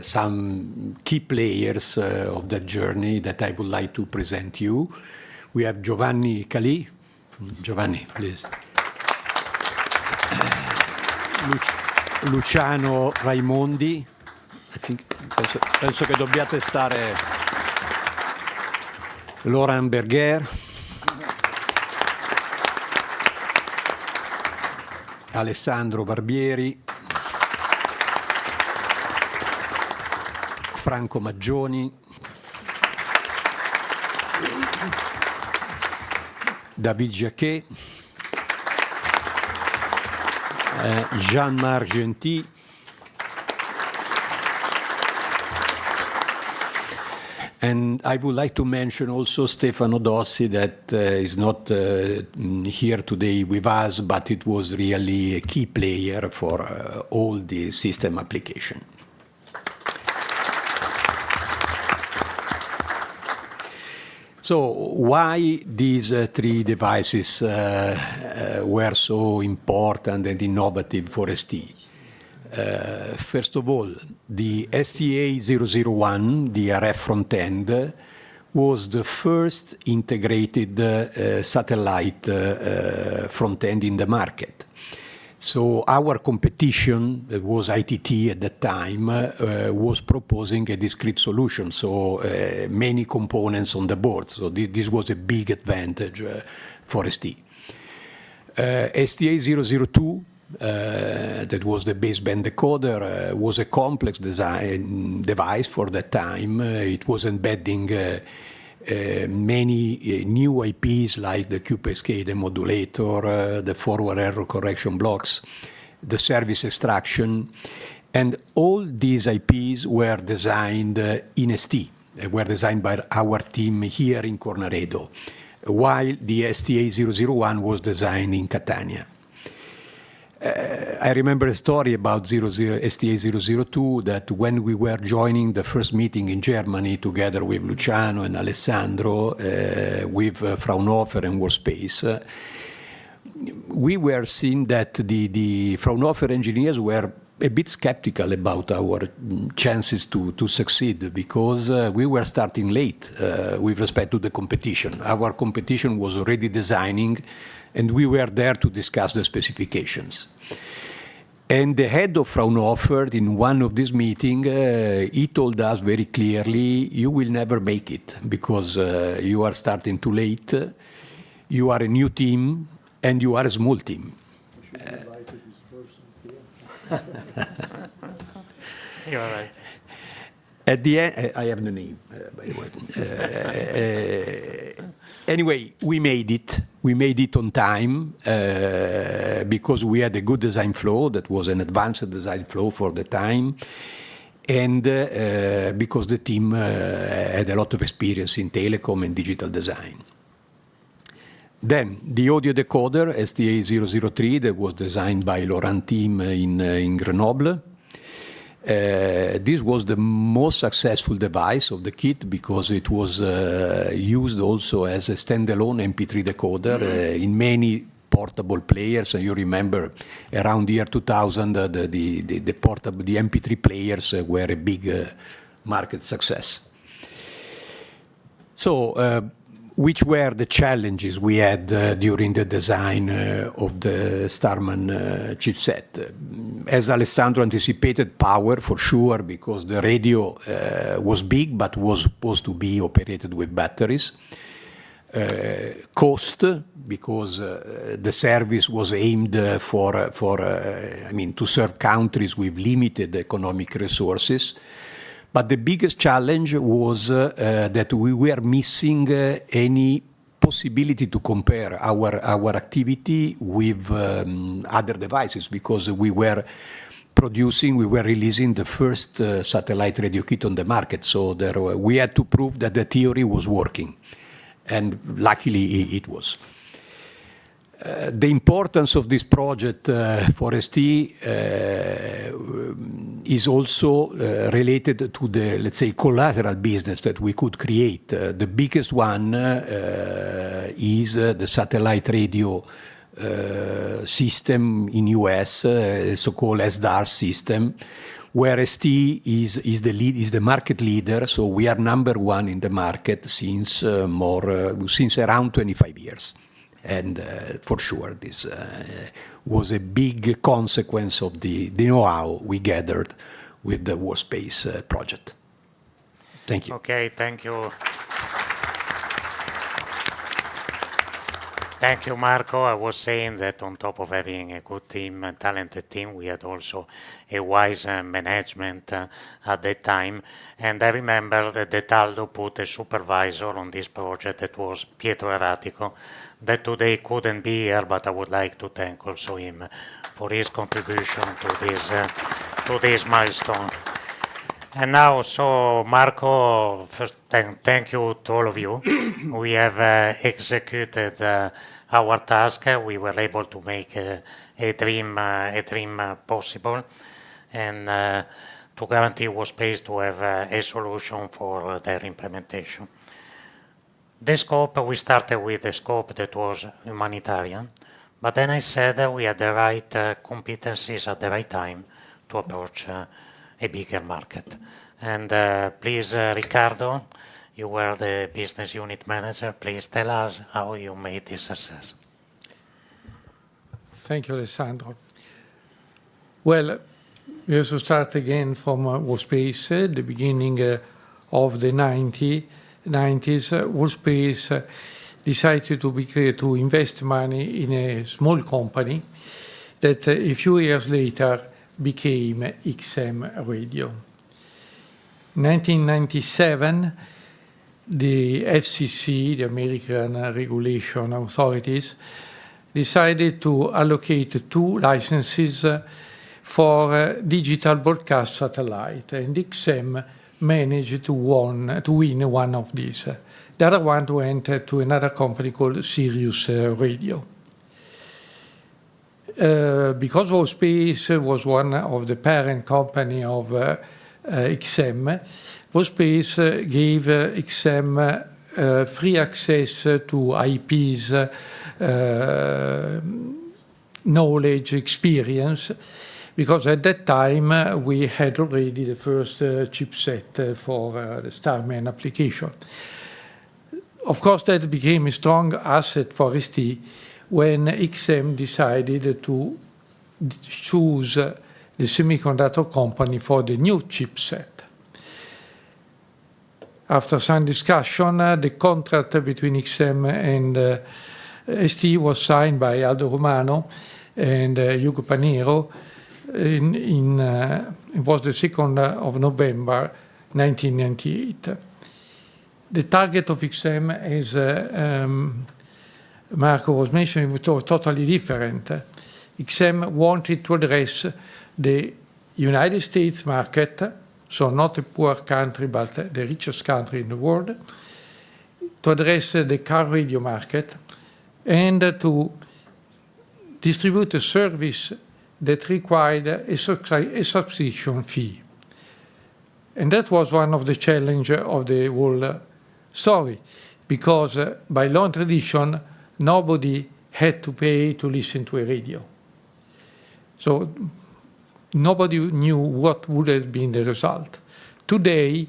S8: some key players of that journey that I would like to present you. We have Giovanni Calì. Giovanni, please. Luciano Raimondi. Penso che dobbiate stare. Laurent Berger. Alessandro Barbieri. Franco Maggioni. David Jacquet. Jean-Marc Gentil. And I would like to mention also Stefano Dossi, that is not here today with us, but it was really a key player for all the system application. So why these three devices were so important and innovative for ST? First of all, the STA001, the RF front-end, was the first integrated satellite front-end in the market. So our competition, that was ITT at that time, was proposing a discrete solution, so many components on the board. So this was a big advantage for ST. STA002, that was the baseband decoder, was a complex device for that time. It was embedding many new IPs like the QPSK modulator, the forward error correction blocks, the service extraction, and all these IPs were designed in ST, were designed by our team here in Cornaredo, while the STA001 was designed in Catania. I remember a story about STA002 that when we were joining the first meeting in Germany together with Luciano and Alessandro, with Fraunhofer and Workspace, we were seeing that the Fraunhofer engineers were a bit skeptical about our chances to succeed because we were starting late with respect to the competition. Our competition was already designing, and we were there to discuss the specifications. And the head of Fraunhofer, in one of these meetings, he told us very clearly, you will never make it because you are starting too late, you are a new team, and you are a small team.
S6: You're right.
S8: At the end, I have the name, by the way. Anyway, we made it. We made it on time because we had a good design flow that was an advanced design flow for the time, and because the team had a lot of experience in telecom and digital design. Then the audio decoder, STA003, that was designed by Laurent team in Grenoble. This was the most successful device of the kit because it was used also as a standalone MP3 decoder in many portable players. And you remember around the year 2000, the portable, the MP3 players were a big market success. So, which were the challenges we had during the design of the Starman chipset? As Alessandro anticipated, power for sure, because the radio was big but was supposed to be operated with batteries. Cost, because the service was aimed to serve countries with limited economic resources. But the biggest challenge was that we were missing any possibility to compare our activity with other devices because we were releasing the first satellite radio kit on the market. So we had to prove that the theory was working. And luckily it was. The importance of this project for ST is also related to the, let's say, collateral business that we could create. The biggest one is the satellite radio system in US, so-called SDAR system, where ST is the market leader. So we are number one in the market since around 25 years. And for sure, this was a big consequence of the know-how we gathered with the Workspace project. Thank you.
S6: Okay, thank you. Thank you, Marco. I was saying that on top of having a good team, a talented team, we had also a wise management at that time. And I remember that Aldo put a supervisor on this project that was Pietro Erratico, that today couldn't be here, but I would like to thank also him for his contribution to this milestone. And now, so Marco, first thank you to all of you. We have executed our task. We were able to make a dream possible, and to guarantee WorldSpace to have a solution for their implementation. The scope, we started with a scope that was humanitarian, but then I said that we had the right competencies at the right time to approach a bigger market. And please, Riccardo, you were the business unit manager. Please tell us how you made this success.
S9: Thank you, Alessandro. Well, we have to start again from WorldSpace, the beginning of the 90s. WorldSpace decided to invest money in a small company that a few years later became XM Radio. In 1997, the FCC, the American Regulation Authorities, decided to allocate 2 licenses for digital broadcast satellite, and XM managed to win one of these. The other one went to another company called Sirius Radio. Because WorldSpace was one of the parent company of XM, WorldSpace gave XM free access to IPs, knowledge, experience, because at that time we had already the first chipset for the Starman application. Of course, that became a strong asset for ST when XM decided to choose the semiconductor company for the new chipset. After some discussion, the contract between XM and ST was signed by Aldo Romano and Hugo Panero. It was the 2nd of November 1998. The target of XM, as Marco was mentioning, was totally different. XM wanted to address the United States market, so not a poor country, but the richest country in the world, to address the car radio market, and to distribute a service that required a subscription fee. And that was one of the challenges of the whole story, because by law and tradition, nobody had to pay to listen to a radio. So nobody knew what would have been the result. Today,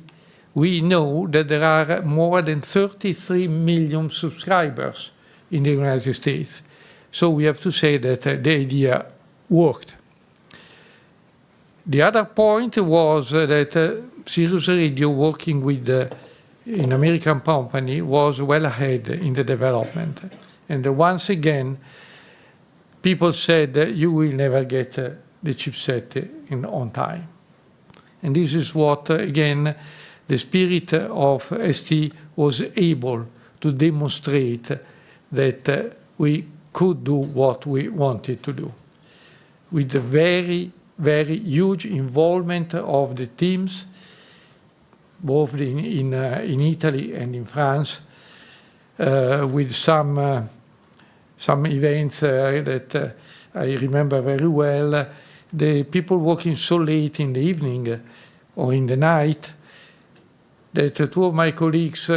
S9: we know that there are more than 33 million subscribers in the United States. So we have to say that the idea worked. The other point was that Sirius Radio, working with an American company, was well ahead in the development. And once again, people said you will never get the chipset on time. And this is what, again, the spirit of ST was able to demonstrate, that we could do what we wanted to do. With the very, very huge involvement of the teams, both in Italy and in France, with some events that I remember very well, the people working so late in the evening or in the night, that 2 of my colleagues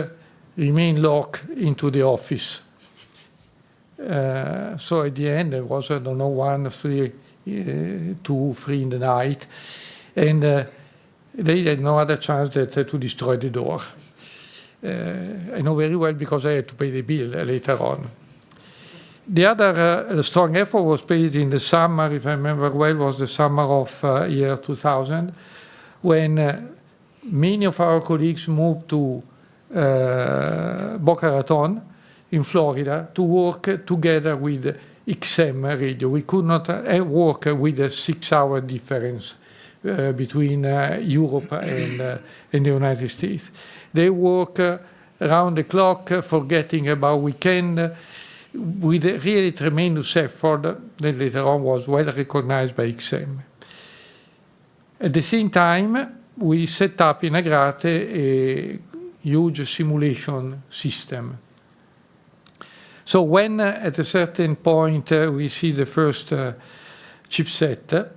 S9: remained locked into the office. So at the end, there was, I don't know, 1, 3, 2, 3 in the night, and they had no other chance than to destroy the door. I know very well because I had to pay the bill later on. The other strong effort was paid in the summer, if I remember well, was the summer of year 2000, when many of our colleagues moved to Boca Raton in Florida to work together with XM Radio. We could not work with a 6-hour difference between Europe and the United States. They work around the clock, forgetting about weekend, with a really tremendous effort that later on was well recognized by XM. At the same time, we set up in Agrate a huge simulation system. So when at a certain point we see the first chipset,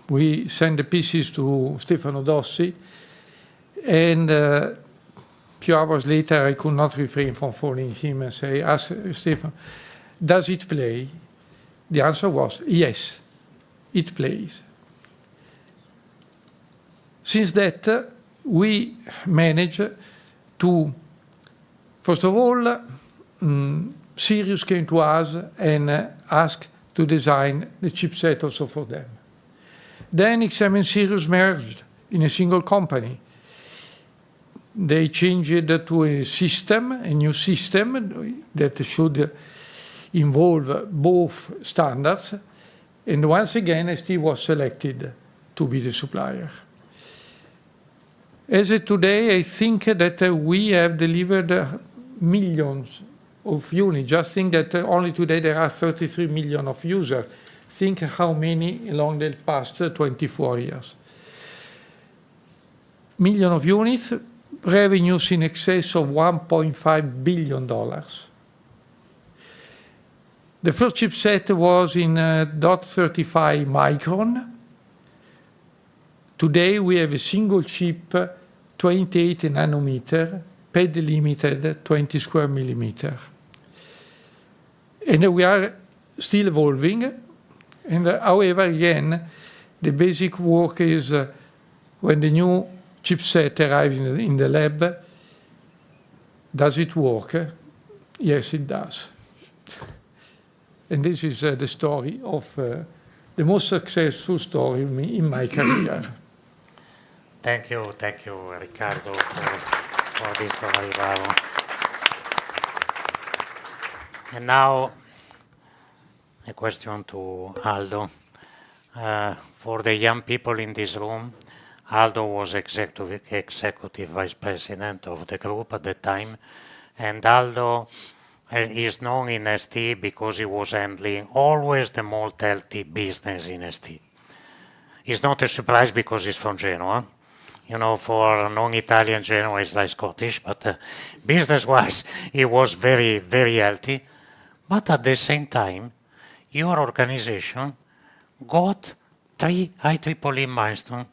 S9: we send the pieces to Stefano Dossi, and a few hours later I could not refrain from phoning him and say, ask Stefano, does it play? The answer was yes, it plays. Since that, we managed to, first of all, Sirius came to us and asked to design the chipset also for them. Then XM and Sirius merged in a single company. They changed it to a system, a new system that should involve both standards. And once again, ST was selected to be the supplier. As of today, I think that we have delivered millions of units. Just think that only today there are 33 million of users. Think how many along the past 24 years. Million of units, revenues in excess of $1.5 billion. The first chipset was in .35 micron. Today we have a single chip, 28 nanometer, pad limited, 20 square millimeter. And we are still evolving. And however, again, the basic work is when the new chipset arrives in the lab, does it work? Yes, it does. And this is the story of the most successful story in my career.
S6: Thank you, Riccardo, for this story. Bravo. And now, a question to Aldo. For the young people in this room, Aldo was executive vice president of the group at the time, and Aldo is known in ST because he was handling always the most healthy business in ST. It's not a surprise because he's from Genoa. You know, for non-Italian, Genoa is like Scottish, but business-wise, he was very, very healthy. But at the same time, your organization got 3 IEEE milestones.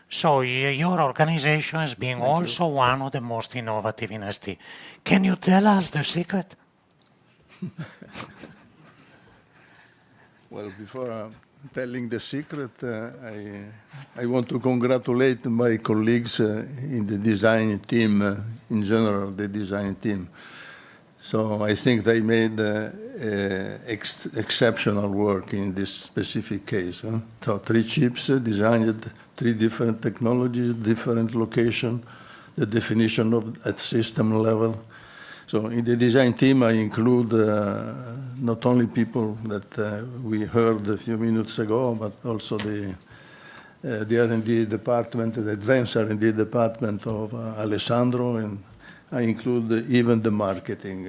S6: So your organization has been also one of the most innovative in ST. Can you tell us the secret?
S10: Well, before telling the secret, I want to congratulate my colleagues in the design team, in general, the design team. So I think they made exceptional work in this specific case. So 3 chips designed 3 different technologies, different location, the definition of at system level. So in the design team, I include not only people that we heard a few minutes ago, but also the R&D department, the advanced R&D department of Alessandro, and I include even the marketing,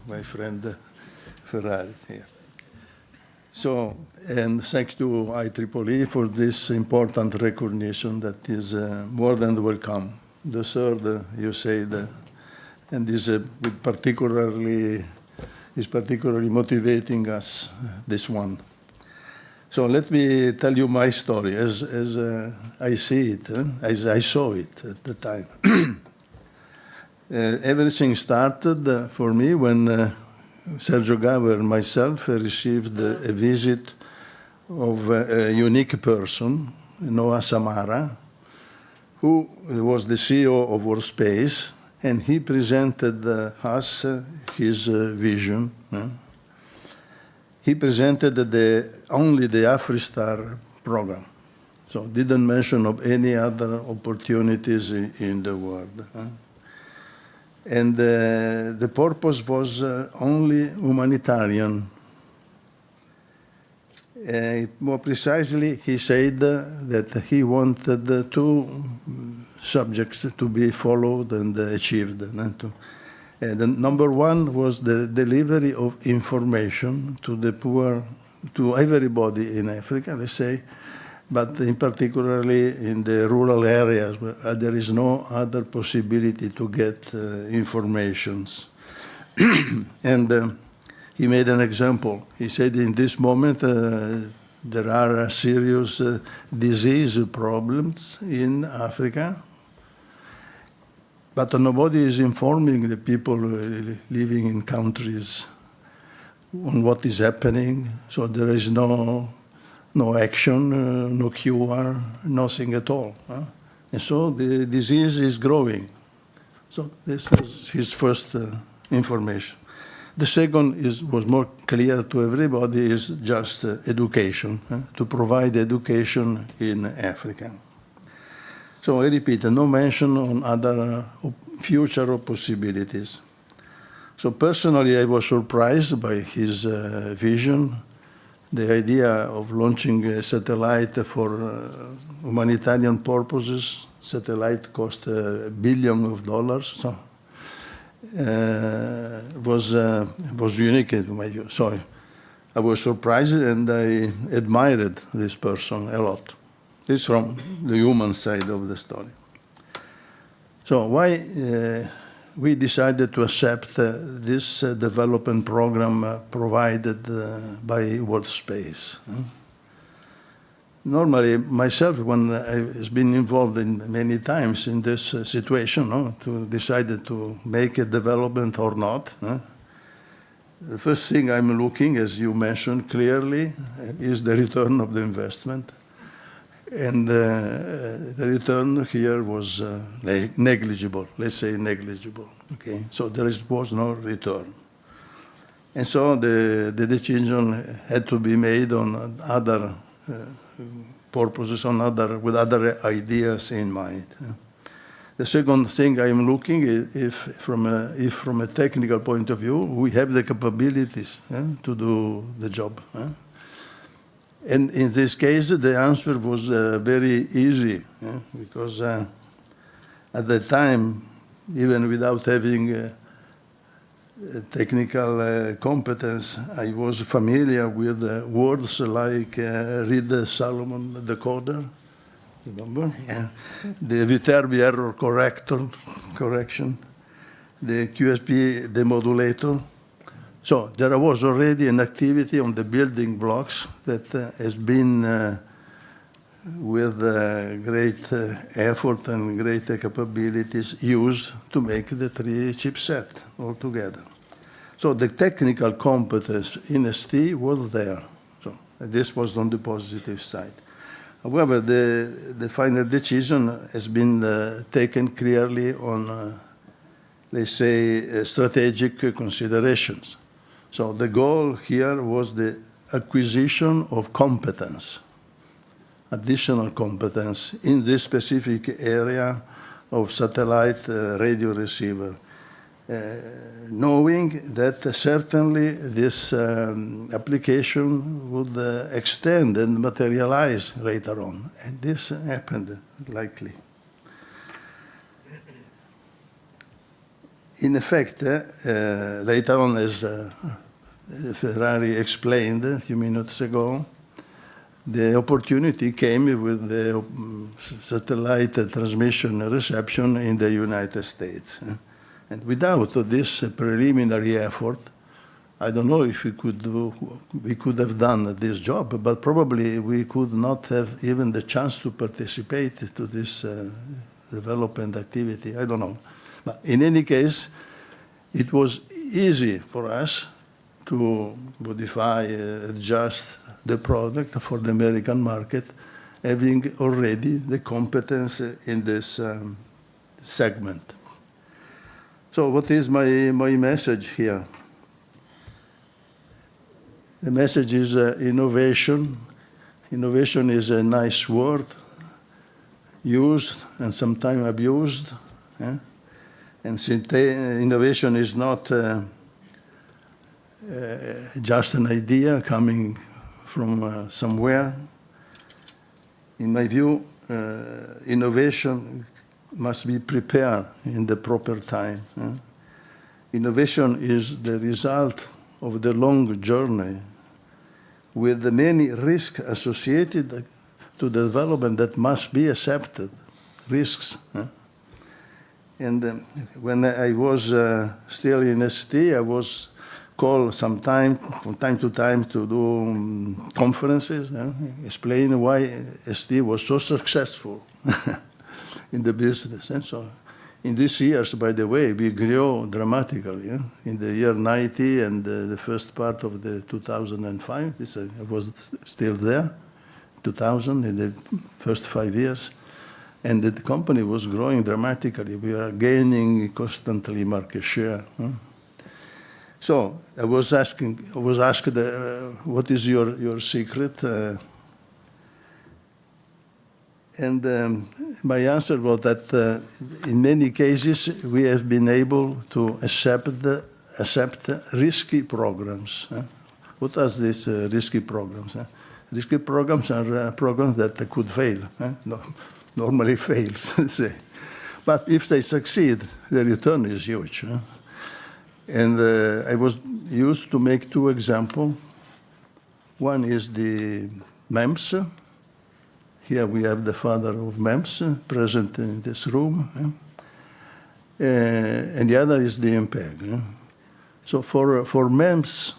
S10: my friend Ferrari here. So, and thanks to IEEE for this important recognition that is more than welcome. The third, you said, and is particularly motivating us, this one. So let me tell you my story as I see it, as I saw it at the time. Everything started for me when Sergio Gavo and myself received a visit of a unique person, Noah Samara, who was the CEO of Workspace, and he presented us his vision. He presented only the AfriStar program, so didn't mention of any other opportunities in the world. And the purpose was only humanitarian. More precisely, he said that he wanted 2 subjects to be followed and achieved. And number 1 was the delivery of information to the poor to everybody in Africa, let's say, but in particularly in the rural areas where there is no other possibility to get informations. And he made an example. He said in this moment there are serious disease problems in Africa, but nobody is informing the people living in countries on what is happening. So there is no action, no cure, nothing at all. And so the disease is growing. So this was his first information. The second was more clear to everybody, is just education, to provide education in Africa. So I repeat, no mention on other future possibilities. So personally, I was surprised by his vision, the idea of launching a satellite for humanitarian purposes. Satellite cost $1 billion, so was unique in my view. So I was surprised and I admired this person a lot. This from the human side of the story. So why we decided to accept this development program provided by World Space? Normally, myself, when I've been involved in many times in this situation, to decide to make a development or not, the first thing I'm looking, as you mentioned clearly, is the return of the investment. And the return here was negligible, let's say negligible. Okay? So there was no return. And so the decision had to be made on other purposes, with other ideas in mind. The second thing I am looking is if from a technical point of view, we have the capabilities to do the job. And in this case, the answer was very easy, because at the time, even without having technical competence, I was familiar with words like Reed Solomon decoder, remember? Yeah. The Viterbi error correction, the QSP demodulator. So there was already an activity on the building blocks that has been with great effort and great capabilities used to make the 3 chipset altogether. So the technical competence in ST was there. So this was on the positive side. However, the final decision has been taken clearly on, let's say, strategic considerations. So the goal here was the acquisition of competence, additional competence in this specific area of satellite radio receiver, knowing that certainly this application would extend and materialize later on. And this happened, likely. In effect, later on, as Ferrari explained a few minutes ago, the opportunity came with the satellite transmission and reception in the United States. And without this preliminary effort, I don't know if we could have done this job, but probably we could not have even the chance to participate to this development activity. I don't know. But in any case, it was easy for us to modify, adjust the product for the American market, having already the competence in this segment. So what is my message here? The message is innovation. Innovation is a nice word, used and sometimes abused. And innovation is not just an idea coming from somewhere. In my view, innovation must be prepared in the proper time. Innovation is the result of the long journey with the many risks associated to the development that must be accepted, risks. And when I was still in ST, I was called from time to time to do conferences, explain why ST was so successful in the business. And so in these years, by the way, we grew dramatically. In the year 90 and the first part of the 2005, I was still there, 2000, in the first 5 years. And the company was growing dramatically. We are gaining constantly market share. So I was asked, what is your secret? And my answer was that in many cases we have been able to accept risky programs. What are these risky programs? Risky programs are programs that could fail. Normally fails, say. But if they succeed, the return is huge. And I was used to make two examples. One is the MEMS. Here we have the father of MEMS present in this room. And the other is the MPEG. So for MEMS,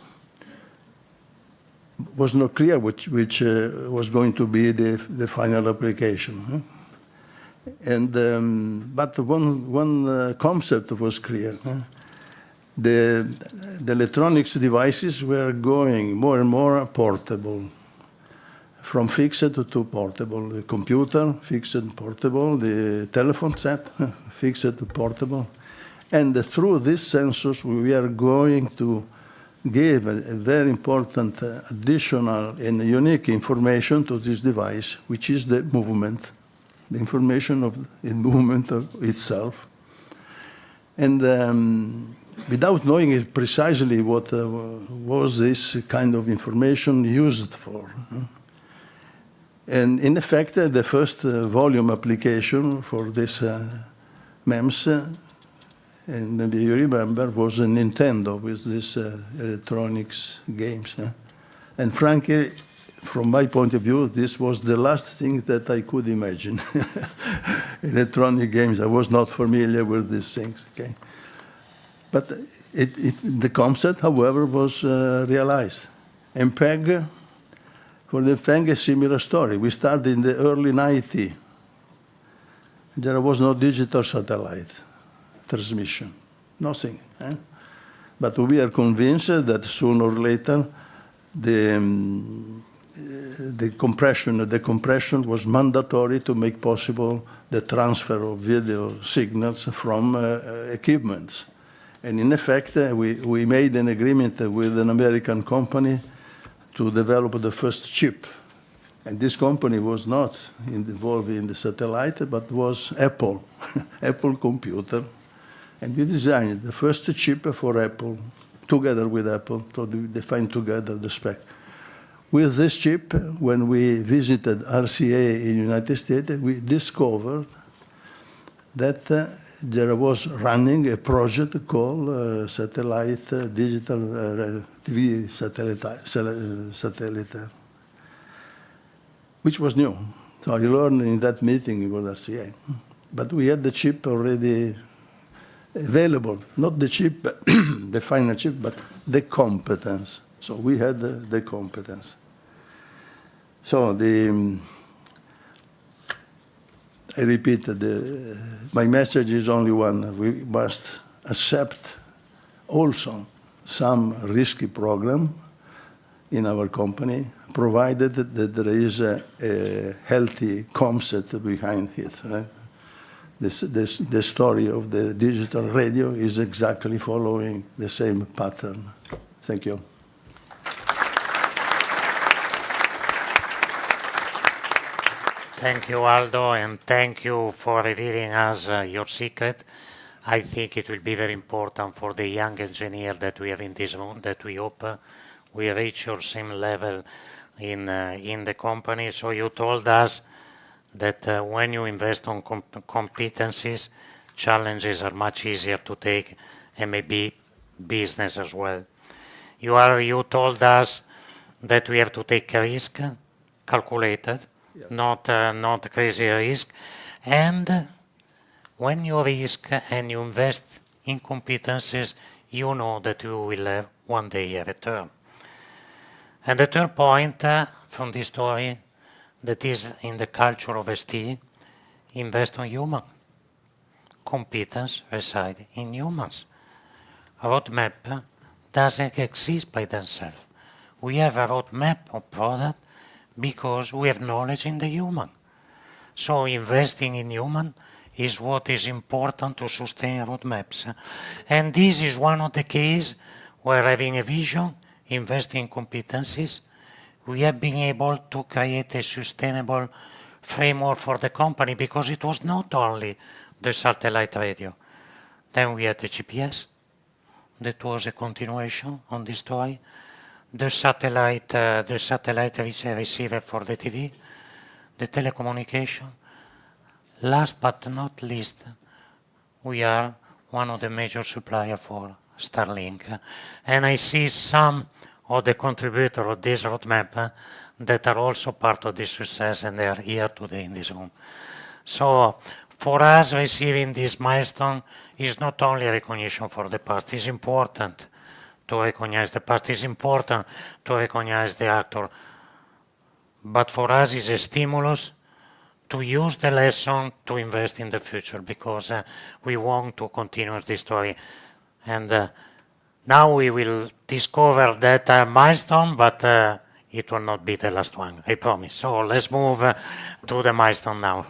S10: was not clear which was going to be the final application. And but one concept was clear. The electronics devices were going more and more portable, from fixed to portable. The computer, fixed and portable. The telephone set, fixed to portable. And through these sensors, we are going to give a very important additional and unique information to this device, which is the movement, the information of the movement of itself. And without knowing precisely what was this kind of information used for. And in effect, the first volume application for this MEMS, and maybe you remember, was a Nintendo with these electronics games. And frankly, from my point of view, this was the last thing that I could imagine. Electronic games, I was not familiar with these things. Okay? But the concept, however, was realized. MPEG, for the MPEG, a similar story. We started in the early 90s. There was no digital satellite transmission, nothing. But we are convinced that sooner or later the compression was mandatory to make possible the transfer of video signals from equipments. And in effect, we made an agreement with an American company to develop the first chip. And this company was not involved in the satellite, but was Apple, Apple Computer. And we designed the first chip for Apple, together with Apple, to define together the spec. With this chip, when we visited RCA in the United States, we discovered that there was running a project called Satellite Digital TV Satellite, which was new. So I learned in that meeting with RCA. But we had the chip already available, not the chip, the final chip, but the competence. So we had the competence. So I repeat, my message is only one. We must accept also some risky program in our company, provided that there is a healthy concept behind it. Right? The story of the digital radio is exactly following the same pattern. Thank you.
S6: Thank you, Aldo, and thank you for revealing us your secret. I think it will be very important for the young engineer that we have in this room, that we hope we reach your same level in the company. So you told us that when you invest on competencies, challenges are much easier to take, and maybe business as well. You told us that we have to take a risk, calculated, not crazy risk. And when you risk and you invest in competencies, you know that you will have one day a return. And the third point from this story, that is in the culture of ST, invest on human. Competence reside in humans. A roadmap doesn't exist by themselves. We have a roadmap of product because we have knowledge in the human. So investing in human is what is important to sustain roadmaps. And this is one of the cases where having a vision, investing in competencies, we have been able to create a sustainable framework for the company, because it was not only the satellite radio. Then we had the GPS, that was a continuation on this story. The satellite receiver for the TV, the telecommunication. Last but not least, we are one of the major suppliers for Starlink. And I see some of the contributors of this roadmap that are also part of this success, and they are here today in this room. So for us, receiving this milestone is not only a recognition for the past. It's important to recognize the past. It's important to recognize the actor. But for us, it's a stimulus to use the lesson to invest in the future, because we want to continue this story. And now we will discover that milestone, but it will not be the last one, I promise. So let's move to the milestone now.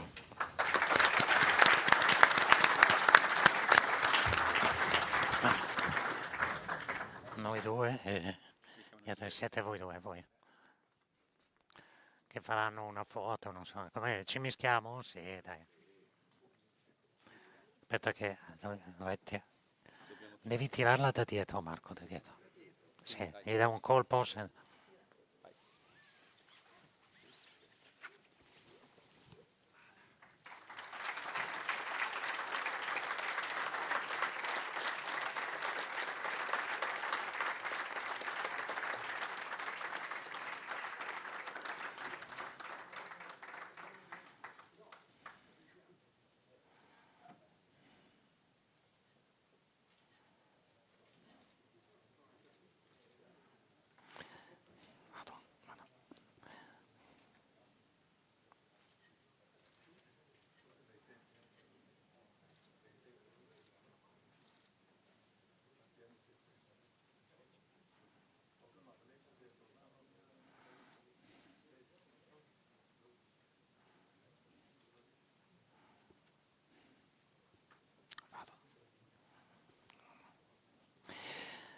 S6: Noi due, siete voi due, voi. Che faranno una foto, non so. Come ci mischiamo? Sì, dai. Aspetta che devi tirarla da dietro, Marco, da dietro. Sì, gli dai un colpo.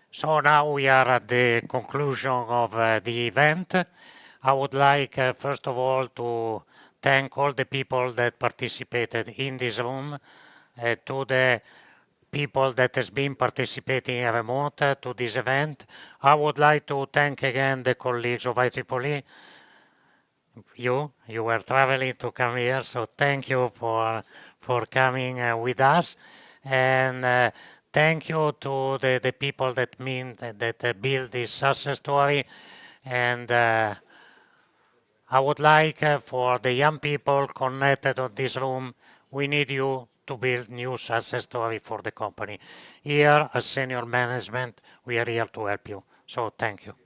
S6: So now we are at the conclusion of the event. I would like, first of all, to thank all the people that participated in this room, to the people that has been participating remote to this event. I would like to thank again the colleagues of IEEE. You were traveling to come here, so thank you for coming with us. And thank you to the people that build this success story. And I would like for the young people connected to this room, we need you to build new success story for the company. Here, as senior management, we are here to help you. So thank you.